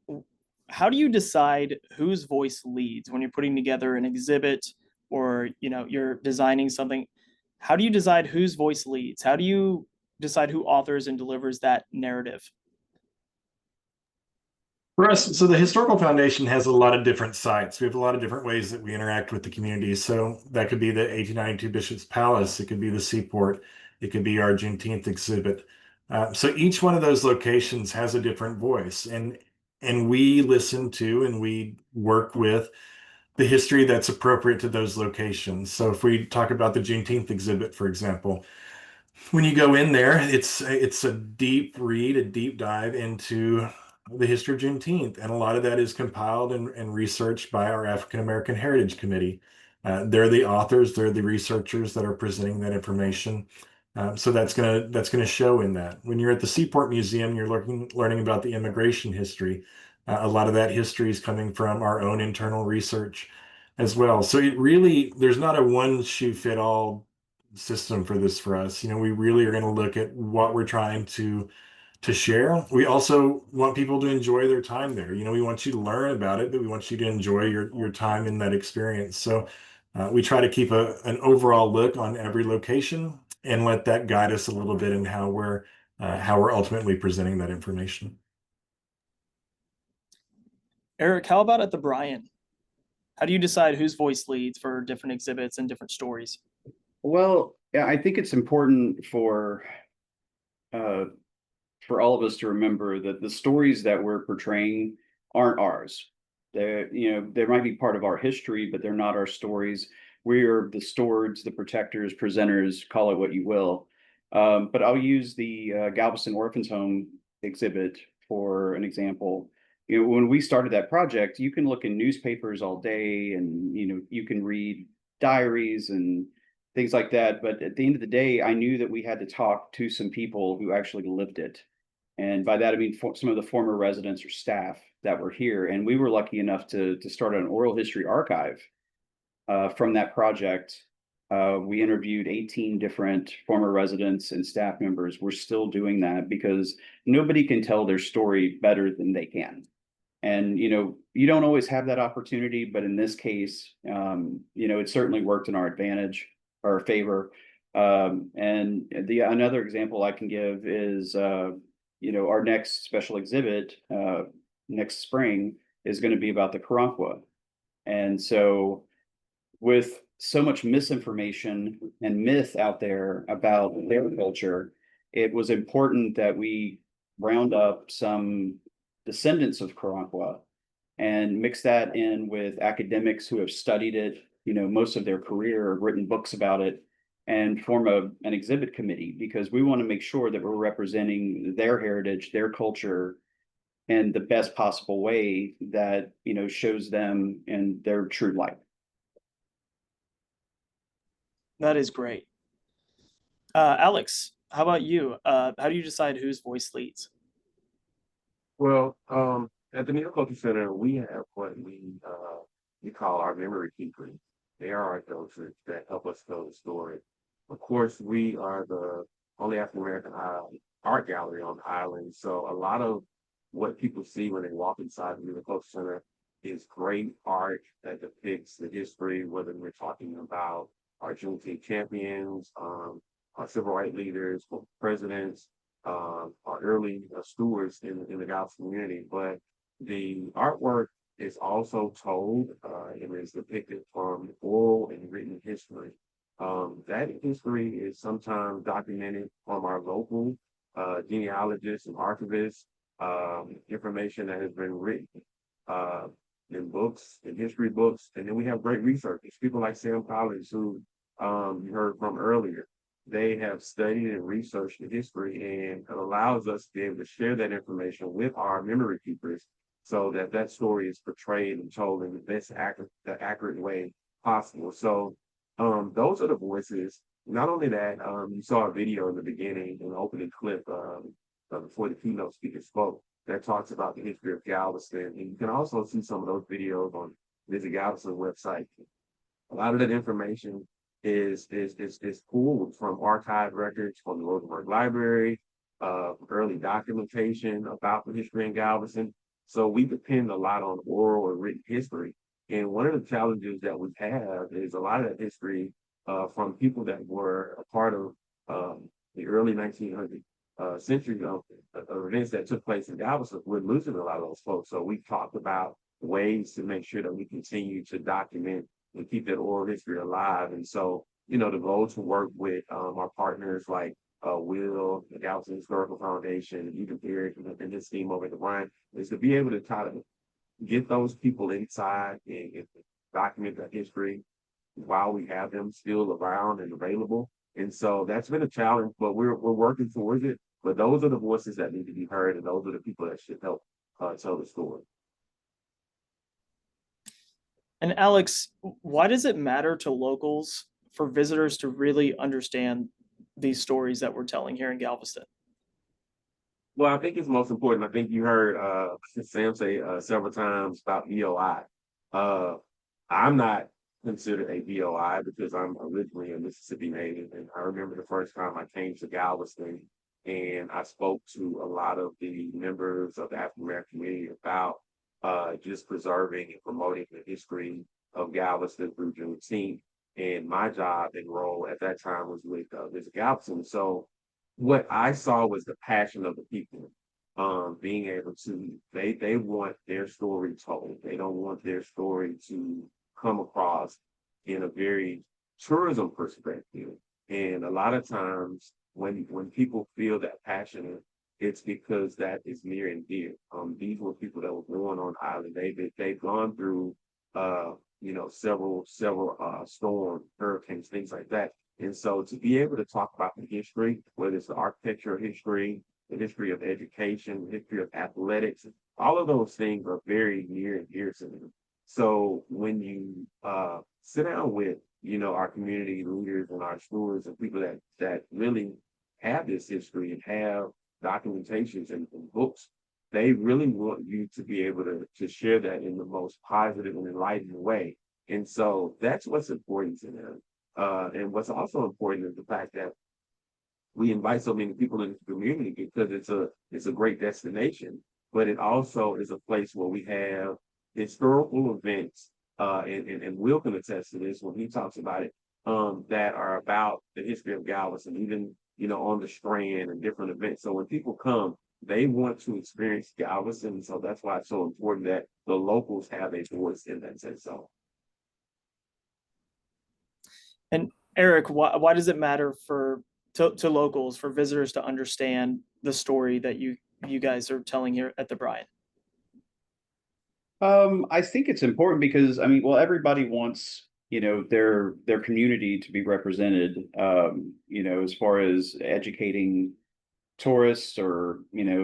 How do you decide whose voice leads when you're putting together an exhibit or you're designing something? How do you decide whose voice leads? How do you decide who authors and delivers that narrative? For us, so the Historical Foundation has a lot of different sites. We have a lot of different ways that we interact with the community. So that could be the 1892 Bishop's Palace. It could be the Seaport. It could be our Juneteenth exhibit. So each one of those locations has a different voice, and we listen to and we work with the history that's appropriate to those locations. So if we talk about the Juneteenth exhibit, for example, when you go in there, it's a deep read, a deep dive into the history of Juneteenth, and a lot of that is compiled and researched by our African American Heritage Committee. They're the authors, they're the researchers that are presenting that information. So that's gonna show in that. When you're at the Seaport Museum, you're learning about the immigration history. A lot of that history is coming from our own internal research as well. So there's not a one shoe fit all system for this for us. We really are going to look at what we're trying to share. We also want people to enjoy their time there. We want you to learn about it, but we want you to enjoy your time in that experience. So we try to keep an overall look on every location and let that guide us a little bit in how we're ultimately presenting that information. Eric, how about at the Bryan? How do you decide whose voice leads for different exhibits and different stories? Well, yeah, I think it's important for all of us to remember that the stories that we're portraying aren't ours. They might be part of our history, but they're not our stories. We are the stewards, the protectors, presenters, call it what you will. But I'll use the Galveston Orphans Home exhibit for an example. When we started that project, you can look in newspapers all day and, you can read diaries and things like that. But at the end of the day, I knew that we had to talk to some people who actually lived it. And by that, I mean some of the former residents or staff that were here. And we were lucky enough to start an oral history archive from that project. We interviewed 18 different former residents and staff members. We're still doing that because nobody can tell their story better than they can. And, you don't always have that opportunity, but in this case, it certainly worked in our advantage or favor. And another example I can give is, our next special exhibit next spring is going to be about the Karankawa. And so with so much misinformation and myth out there about their culture, it was important that we round up some descendants of Karankawa and mix that in with academics who have studied it, most of their career, or written books about it, and form an exhibit committee, because we want to make sure that we're representing their heritage, their culture, in the best possible way that, shows them in their true light. That is great. Alex, how about you? How do you decide whose voice leads? Well, at the Neoculture Center, we have what we call our memory keepers. They are our docents that help us tell the story. Of course, we are the only African American art gallery on the island, so a lot of what people see when they walk inside the Neoculture Center is great art that depicts the history, whether we're talking about our Juneteenth champions, our civil rights leaders, presidents, our early stewards in the Galveston community. But the artwork is also told and is depicted from oral and written history. That history is sometimes documented from our local genealogists and archivists, information that has been written in books, in history books. And then we have great researchers, people like Sam Collins, who you heard from earlier. They have studied and researched the history, and it allows us to be able to share that information with our memory keepers so that that story is portrayed and told in the best accurate way possible. So those are the voices. Not only that, you saw a video in the beginning, an opening clip before the keynote speaker spoke, that talks about the history of Galveston. And you can also see some of those videos on Visit Galveston website. A lot of that information is pulled from archived records from the Rosenberg Library, early documentation about the history in Galveston. So we depend a lot on oral and written history. And one of the challenges that we have is a lot of that history from people that were a part of the early 1900 century of events that took place in Galveston. We're losing a lot of those folks. So we talked about ways to make sure that we continue to document and keep that oral history alive. And so, the goal to work with our partners like Will, the Galveston Historical Foundation, even Eric and his team over at the Bryan, is to be able to try to get those people inside and document the history while we have them still around and available. And so that's been a challenge, but we're working towards it. But those are the voices that need to be heard, and those are the people that should help tell the story. And Alex, why does it matter to locals for visitors to really understand these stories that we're telling here in Galveston? Well, I think it's most important. I think you heard Sam say several times about EOI. I'm not considered a BOI because I'm originally a Mississippi native. And I remember the first time I came to Galveston and I spoke to a lot of the members of the African American community about just preserving and promoting the history of Galveston through Juneteenth. And my job and role at that time was with Visit Galveston. So what I saw was the passion of the people, being able to, they want their story told. They don't want their story to come across in a very tourism perspective. And a lot of times when people feel that passion, it's because that is near and dear. These were people that were born on the island. They've gone through several storms, hurricanes, things like that. And so to be able to talk about the history, whether it's the architectural history, the history of education, the history of athletics, all of those things are very near and dear to them. So when you sit down with, our community leaders and our stewards and people that really have this history and have documentations and books, they really want you to be able to share that in the most positive and enlightening way. And so that's what's important to them. And what's also important is the fact that we invite so many people into the community because it's a great destination, but it also is a place where we have historical events, and Will can attest to this when he talks about it, that are about the history of Galveston, even on the Strand and different events. So when people come, they want to experience Galveston. So that's why it's so important that the locals have a voice in that sense. So. And Eric, why does it matter to locals, for visitors to understand the story that you guys are telling here at the Bryant? I think it's important because everybody wants their community to be represented. As far as educating tourists or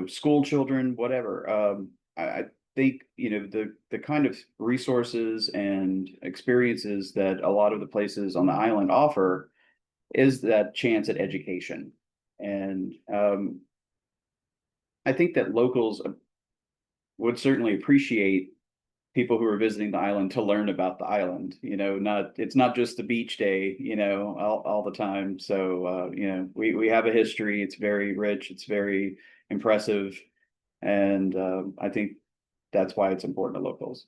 school children, whatever. I think the kind of resources and experiences that a lot of the places on the island offer is that chance at education, and I think that locals would certainly appreciate people who are visiting the island to learn about the island. It's not just the beach day, all the time. So we have a history. It's very rich. It's very impressive, and I think that's why it's important to locals.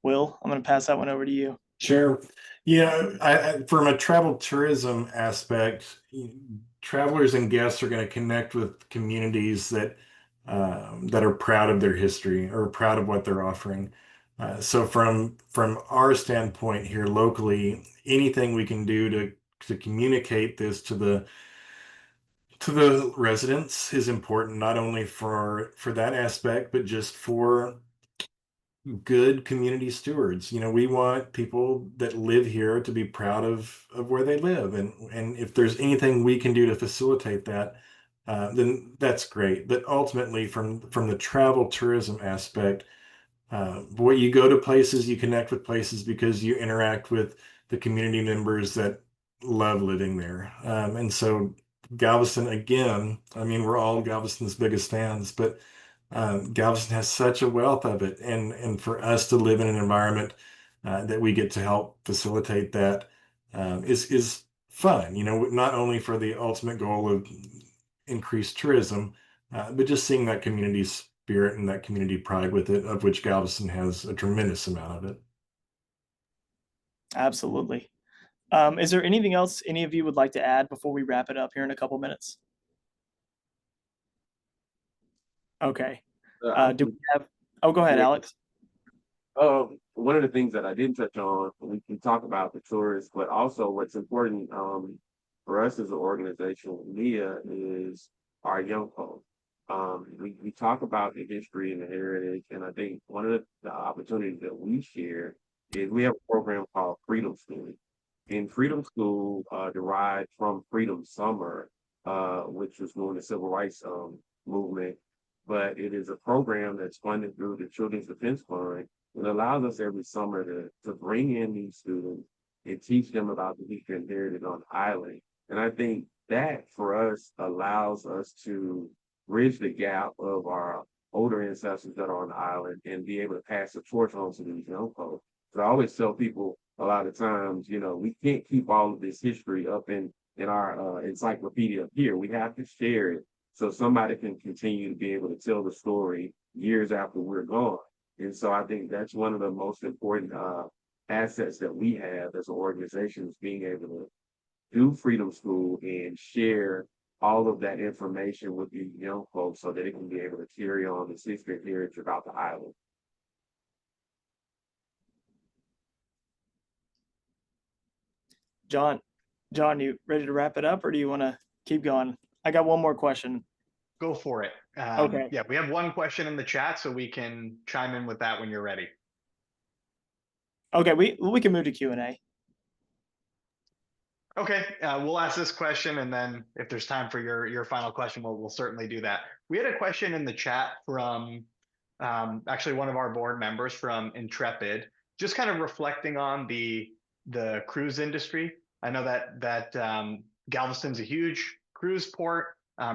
Will, I'm going to pass that one over to you. Sure. From a travel tourism aspect, travelers and guests are going to connect with communities that are proud of their history or proud of what they're offering. So from our standpoint here locally, anything we can do to communicate this to the residents is important, not only for that aspect, but just for good community stewards. We want people that live here to be proud of where they live, and if there's anything we can do to facilitate that, then that's great. But ultimately, from the travel tourism aspect, what you go to places, you connect with places because you interact with the community members that love living there, and so Galveston, again, we're all Galveston's biggest fans, but Galveston has such a wealth of it, and for us to live in an environment that we get to help facilitate that is fun. Not only for the ultimate goal of increased tourism, but just seeing that community spirit and that community pride with it, of which Galveston has a tremendous amount of it. Absolutely. Is there anything else any of you would like to add before we wrap it up here in a couple minutes? Okay. Do we have? Oh, go ahead, Alex. One of the things that I didn't touch on, we can talk about the tourists, but also what's important for us as an organization, MIA, is our young folks. We talk about the history and the heritage, and I think one of the opportunities that we share is we have a program called Freedom School. And Freedom School derived from Freedom Summer, which was during the Civil Rights movement. But it is a program that's funded through the Children's Defense Fund. It allows us every summer to bring in these students and teach them about the history and heritage on the island. And I think that for us allows us to bridge the gap of our older ancestors that are on the island and be able to pass the torch on to these young folks. So I always tell people a lot of times, you know, we can't keep all of this history up in our encyclopedia here. We have to share it so somebody can continue to be able to tell the story years after we're gone. And so I think that's one of the most important assets that we have as an organization, is being able to do Freedom School and share all of that information with the young folks so that it can be able to carry on this history and heritage about the island. John, you ready to wrap it up, or do you want to keep going? I got one more question. Go for it. Okay. Yeah, we have one question in the chat, so we can chime in with that when you're ready. Okay, we can move to Q&A. Okay, we'll ask this question, and then if there's time for your final question, we'll certainly do that. We had a question in the chat from actually one of our board members from Intrepid, just kind of reflecting on the cruise industry. I know that Galveston's a huge cruise port,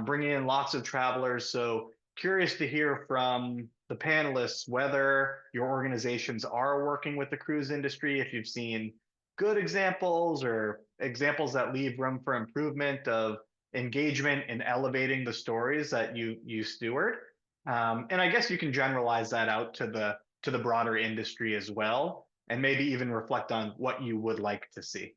bringing in lots of travelers. So curious to hear from the panelists whether your organizations are working with the cruise industry, if you've seen good examples or examples that leave room for improvement of engagement in elevating the stories that you steward. And I guess you can generalize that out to the broader industry as well, and maybe even reflect on what you would like to see.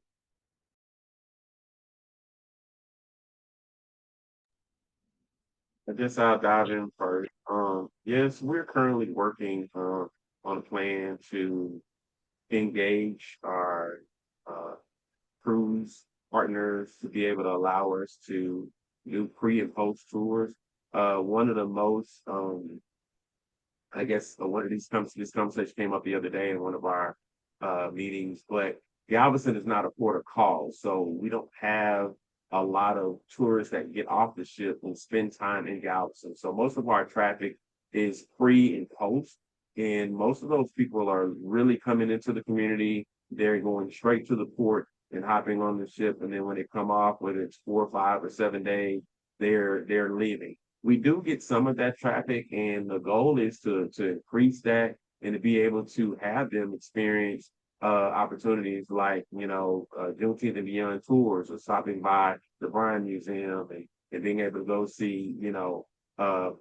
I guess I'll dive in first. Yes, we're currently working on a plan to engage our cruise partners to be able to allow us to do pre and post tours. One of the most, I guess, one of this conversation came up the other day in one of our meetings, but Galveston is not a port of call, so we don't have a lot of tourists that get off the ship and spend time in Galveston. So most of our traffic is pre and post, and most of those people are really coming into the community. They're going straight to the port and hopping on the ship, and then when they come off, whether it's 4, 5, or 7 days, they're leaving. We do get some of that traffic, and the goal is to increase that and to be able to have them experience opportunities like, you know, Juneteenth and Beyond tours, or stopping by the Bryan Museum and being able to go see, you know, the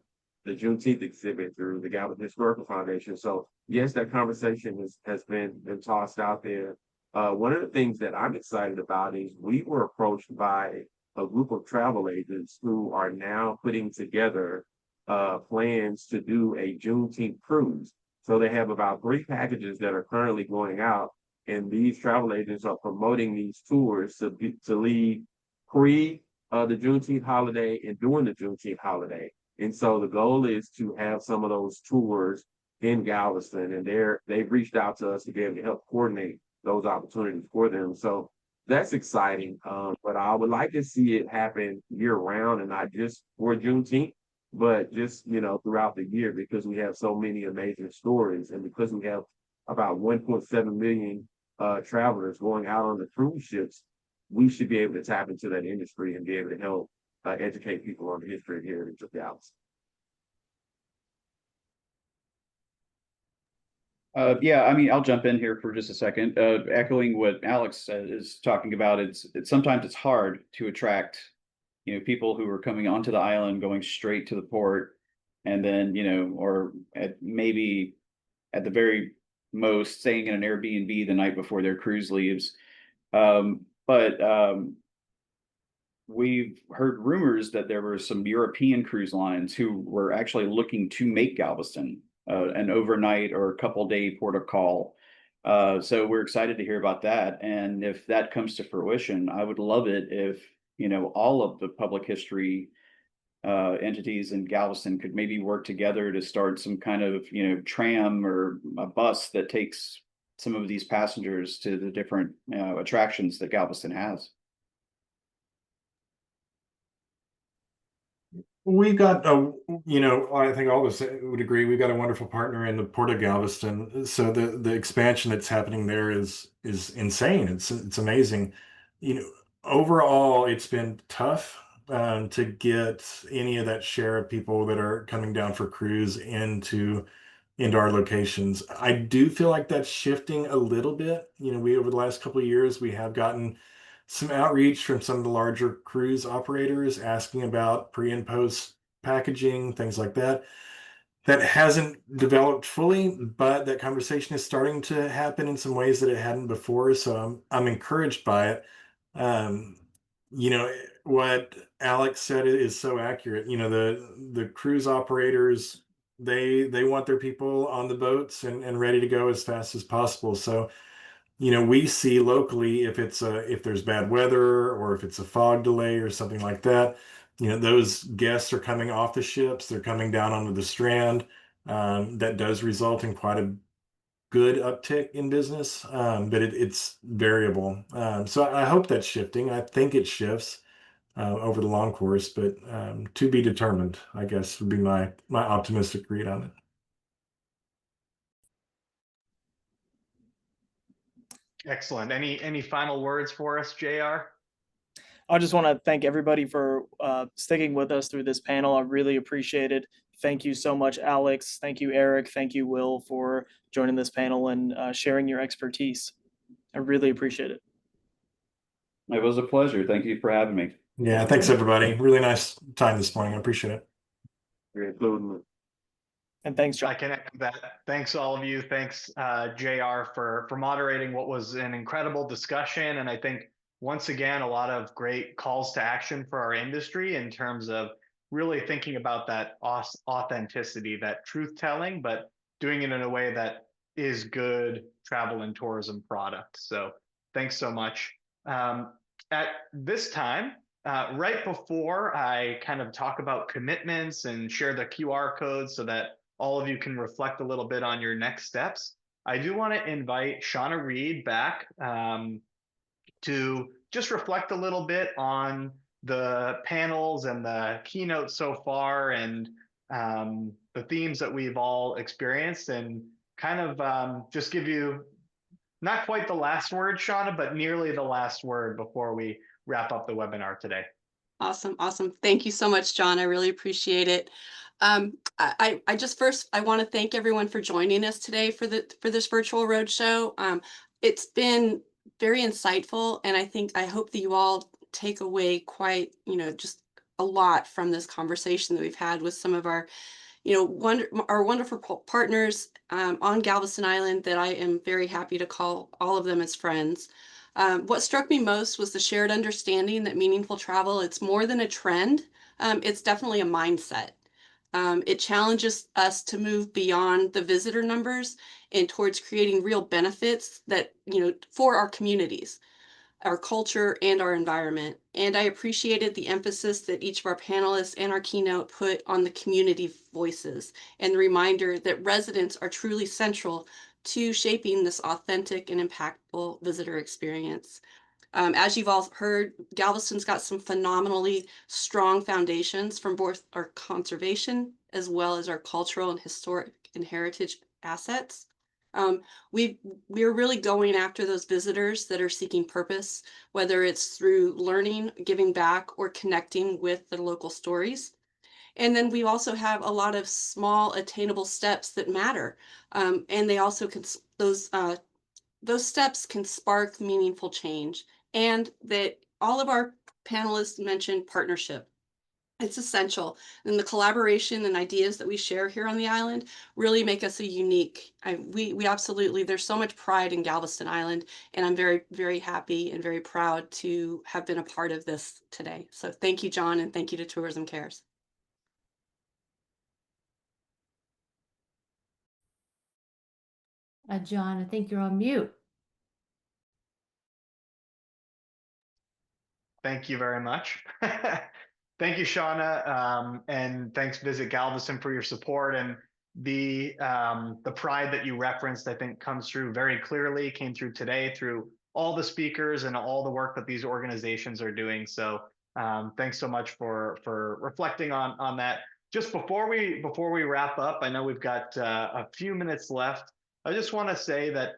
Juneteenth exhibit through the Galveston Historical Foundation. So yes, that conversation has been tossed out there. One of the things that I'm excited about is we were approached by a group of travel agents who are now putting together plans to do a Juneteenth cruise. So they have about 3 packages that are currently going out, and these travel agents are promoting these tours to leave pre the Juneteenth holiday and during the Juneteenth holiday. And so the goal is to have some of those tours in Galveston, and they've reached out to us to be able to help coordinate those opportunities for them. So that's exciting. But I would like to see it happen year round and not just for Juneteenth, but just, you know, throughout the year, because we have so many amazing stories, and because we have about 1.7 million travelers going out on the cruise ships. We should be able to tap into that industry and be able to help educate people on the history and heritage of Galveston. Yeah, I mean, I'll jump in here for just a second. Echoing what Alex is talking about, it's sometimes it's hard to attract, you know, people who are coming onto the island, going straight to the port, and then, you know, or maybe at the very most staying in an Airbnb the night before their cruise leaves. But we've heard rumors that there were some European cruise lines who were actually looking to make Galveston an overnight or a couple day port of call. So we're excited to hear about that. And if that comes to fruition, I would love it if, you know, all of the public history entities in Galveston could maybe work together to start some kind of, you know, tram or a bus that takes some of these passengers to the different attractions that Galveston has. We've got you know, I think all of us would agree, we've got a wonderful partner in the Port of Galveston. So the expansion that's happening there is insane. It's amazing. You know, overall, it's been tough to get any of that share of people that are coming down for cruise into our locations. I do feel like that's shifting a little bit. We over the last couple of years, we have gotten some outreach from some of the larger cruise operators asking about pre and post packaging, things like that. That hasn't developed fully, but that conversation is starting to happen in some ways that it hadn't before. So I'm encouraged by it. Um, what Alex said is so accurate. The cruise operators, they want their people on the boats and ready to go as fast as possible. So we see locally if there's bad weather or if it's a fog delay or something like that, those guests are coming off the ships, they're coming down onto the strand. That does result in quite a good uptick in business, but it's variable. So I hope that's shifting. I think it shifts over the long course, but to be determined, I guess, would be my optimistic read on it. Excellent. Any final words for us, JR? I just want to thank everybody for sticking with us through this panel. I really appreciate it. Thank you so much, Alex. Thank you, Eric. Thank you, Will, for joining this panel and sharing your expertise. I really appreciate it. It was a pleasure. Thank you for having me. Yeah, thanks everybody. Really nice time this morning. I appreciate it. And thanks, John. I can echo that. Thanks all of you. Thanks, JR, for moderating what was an incredible discussion. And I think once again, a lot of great calls to action for our industry in terms of really thinking about that authenticity, that truth telling, but doing it in a way that is good travel and tourism product. So thanks so much. At this time, right before I kind of talk about commitments and share the QR codes so that all of you can reflect a little bit on your next steps, I do want to invite Shauna Reed back to just reflect a little bit on the panels and the keynote so far and the themes that we've all experienced, and kind of just give you not quite the last word, Shauna, but nearly the last word before we wrap up the webinar today. Awesome. Awesome. Thank you so much, John. I really appreciate it. I want to thank everyone for joining us today for this virtual roadshow. It's been very insightful, and I hope that you all take away quite, just a lot from this conversation that we've had with some of our, our wonderful partners on Galveston Island that I am very happy to call all of them as friends. What struck me most was the shared understanding that meaningful travel, it's more than a trend, it's definitely a mindset. It challenges us to move beyond the visitor numbers and towards creating real benefits that, for our communities, our culture, and our environment. And I appreciated the emphasis that each of our panelists and our keynote put on the community voices and the reminder that residents are truly central to shaping this authentic and impactful visitor experience. As you've all heard, Galveston's got some phenomenally strong foundations from both our conservation as well as our cultural and historic and heritage assets. We're really going after those visitors that are seeking purpose, whether it's through learning, giving back, or connecting with the local stories. And then we also have a lot of small attainable steps that matter. And they also those steps can spark meaningful change, and that all of our panelists mentioned partnership. It's essential, and the collaboration and ideas that we share here on the island really make us a unique. We absolutely, there's so much pride in Galveston Island, and I'm very, very happy and very proud to have been a part of this today. So thank you, John, and thank you to Tourism Cares. John, I think you're on mute. Thank you very much. Thank you, Shauna, and thanks Visit Galveston for your support, and the pride that you referenced, I think, comes through very clearly, came through today through all the speakers and all the work that these organizations are doing. So thanks so much for reflecting on that. Just before we wrap up, I know we've got a few minutes left. I just want to say that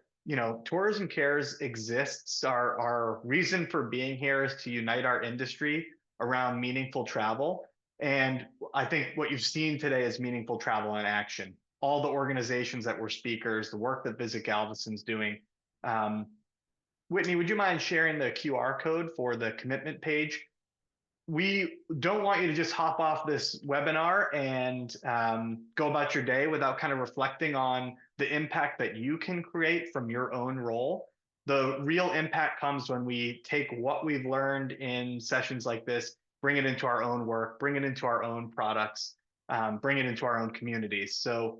Tourism Cares exists. Our reason for being here is to unite our industry around meaningful travel. And I think what you've seen today is meaningful travel in action. All the organizations that were speakers, the work that Visit Galveston's doing. Whitney, would you mind sharing the QR code for the commitment page? We don't want you to just hop off this webinar and go about your day without kind of reflecting on the impact that you can create from your own role. The real impact comes when we take what we've learned in sessions like this, bring it into our own work, bring it into our own products, bring it into our own communities. So,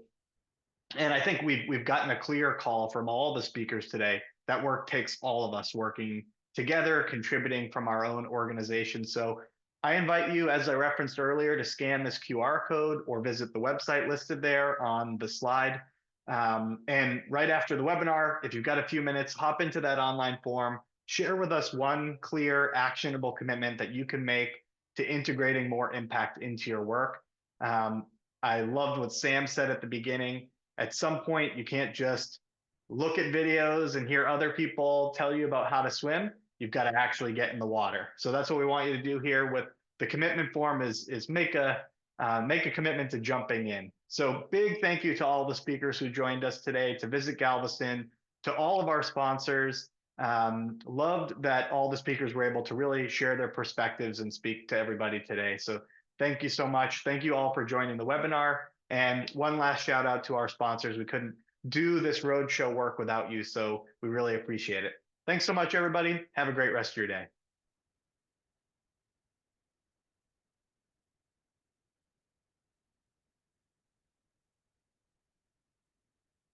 and I think we've gotten a clear call from all the speakers today that work takes all of us working together, contributing from our own organization. So I invite you, as I referenced earlier, to scan this QR code or visit the website listed there on the slide. And right after the webinar, if you've got a few minutes, hop into that online form, share with us one clear, actionable commitment that you can make to integrating more impact into your work. I loved what Sam said at the beginning. At some point, you can't just look at videos and hear other people tell you about how to swim. You've got to actually get in the water. So that's what we want you to do here with the commitment form is make a commitment to jumping in. So big thank you to all the speakers who joined us today, to Visit Galveston, to all of our sponsors. Loved that all the speakers were able to really share their perspectives and speak to everybody today. So thank you so much. Thank you all for joining the webinar. And one last shout out to our sponsors. We couldn't do this roadshow work without you, so we really appreciate it. Thanks so much, everybody. Have a great rest of your day.